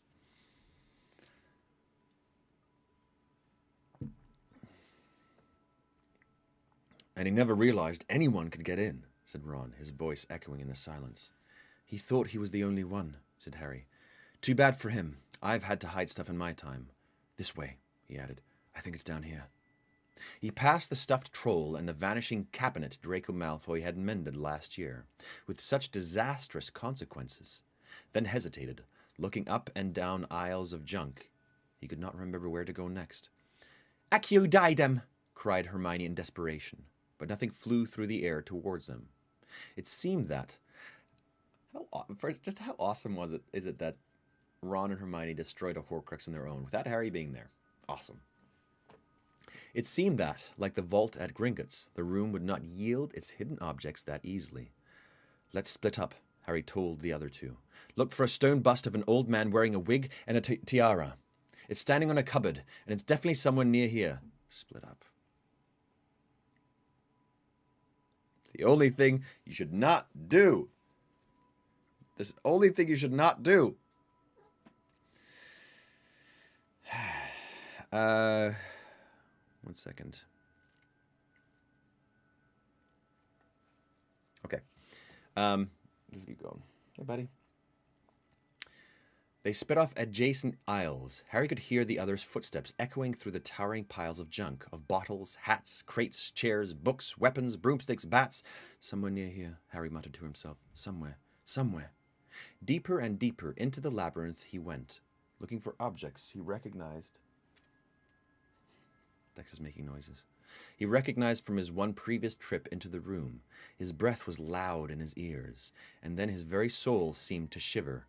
And he never realized anyone could get in, said Ron, his voice echoing in the silence. He thought he was the only one, said Harry. Too bad for him. I've had to hide stuff in my time. This way, he added. I think it's down here. He passed the stuffed troll and the vanishing cabinet Draco Malfoy had mended last year, with such disastrous consequences, then hesitated, looking up and down aisles of junk. He could not remember where to go next. Accio diadem! Cried Hermione in desperation, but nothing flew through the air towards them. It seemed that... how awesome is it that Ron and Hermione destroyed a Horcrux on their own, without Harry being there? Awesome. It seemed that, like the vault at Gringotts, the room would not yield its hidden objects that easily. Let's split up, Harry told the other two. Look for a stone bust of an old man wearing a wig and a tiara. It's standing on a cupboard, and it's definitely somewhere near here. Split up. The only thing you should not do. This only thing you should not do. One second. Okay. Let's keep going. Hey, buddy. They sped off adjacent aisles. Harry could hear the others' footsteps echoing through the towering piles of junk, of bottles, hats, crates, chairs, books, weapons, broomsticks, bats. Somewhere near here, Harry muttered to himself. Somewhere. Deeper and deeper into the labyrinth he went, looking for objects he recognized. Dex is making noises. He recognized from his one previous trip into the room. His breath was loud in his ears, and then his very soul seemed to shiver.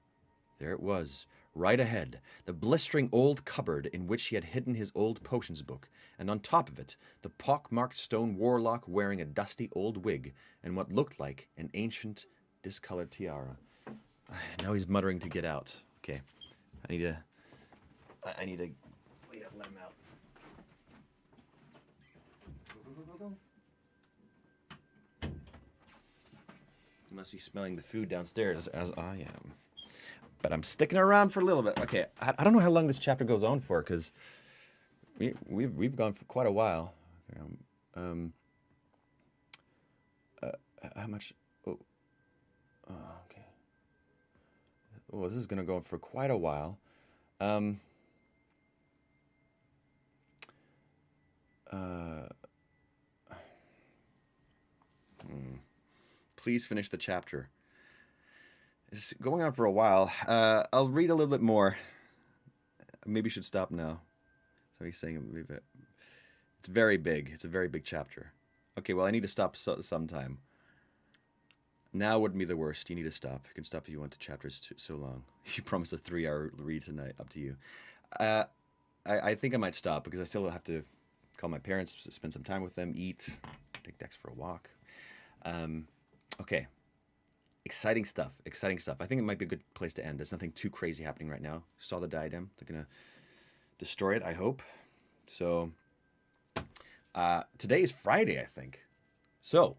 There it was, right ahead, the blistering old cupboard in which he had hidden his old potions book, and on top of it, the pock-marked stone warlock wearing a dusty old wig and what looked like an ancient, discolored tiara. Now he's muttering to get out. Okay, I need to let him out. You must be smelling the food downstairs, as I am. But I'm sticking around for a little bit. Okay, I don't know how long this chapter goes on for, because we've gone for quite a while. How much? Oh, okay. Well, this is going to go on for quite a while. Please finish the chapter. It's going on for a while. I'll read a little bit more. Maybe I should stop now. So he's saying leave it. It's very big. It's a very big chapter. Okay, well, I need to stop sometime. Now wouldn't be the worst. You need to stop. You can stop if you want. The chapter's so long. You promised a 3-hour read tonight. Up to you. I think I might stop because I still have to call my parents, spend some time with them, eat, take Dex for a walk. Okay. Exciting stuff. I think it might be a good place to end. There's nothing too crazy happening right now. Saw the diadem. They're going to destroy it, I hope. So, today is Friday, I think. So,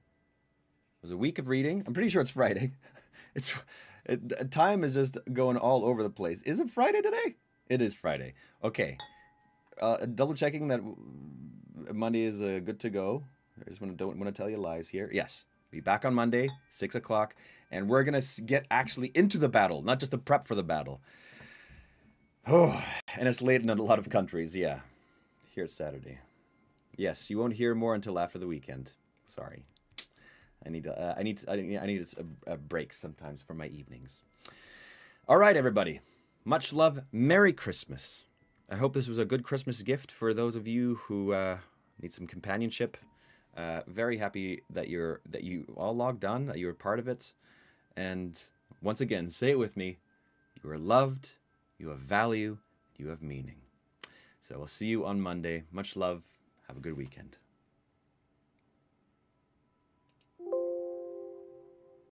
it was a week of reading. I'm pretty sure it's Friday. Time is just going all over the place. Is it Friday today? It is Friday. Okay. Double checking that Monday is good to go. I just don't want to tell you lies here. Yes, be back on Monday, 6 o'clock, and we're gonna get actually into the battle, not just the prep for the battle. Oh, and it's late in a lot of countries. Yeah, here it's Saturday. Yes, you won't hear more until after the weekend. Sorry, I need a break sometimes for my evenings. All right, everybody. Much love. Merry Christmas. I hope this was a good Christmas gift for those of you who need some companionship. Very happy that you all logged on, that you were part of it. And once again, say it with me. You are loved, you have value, you have meaning. So we'll see you on Monday. Much love. Have a good weekend.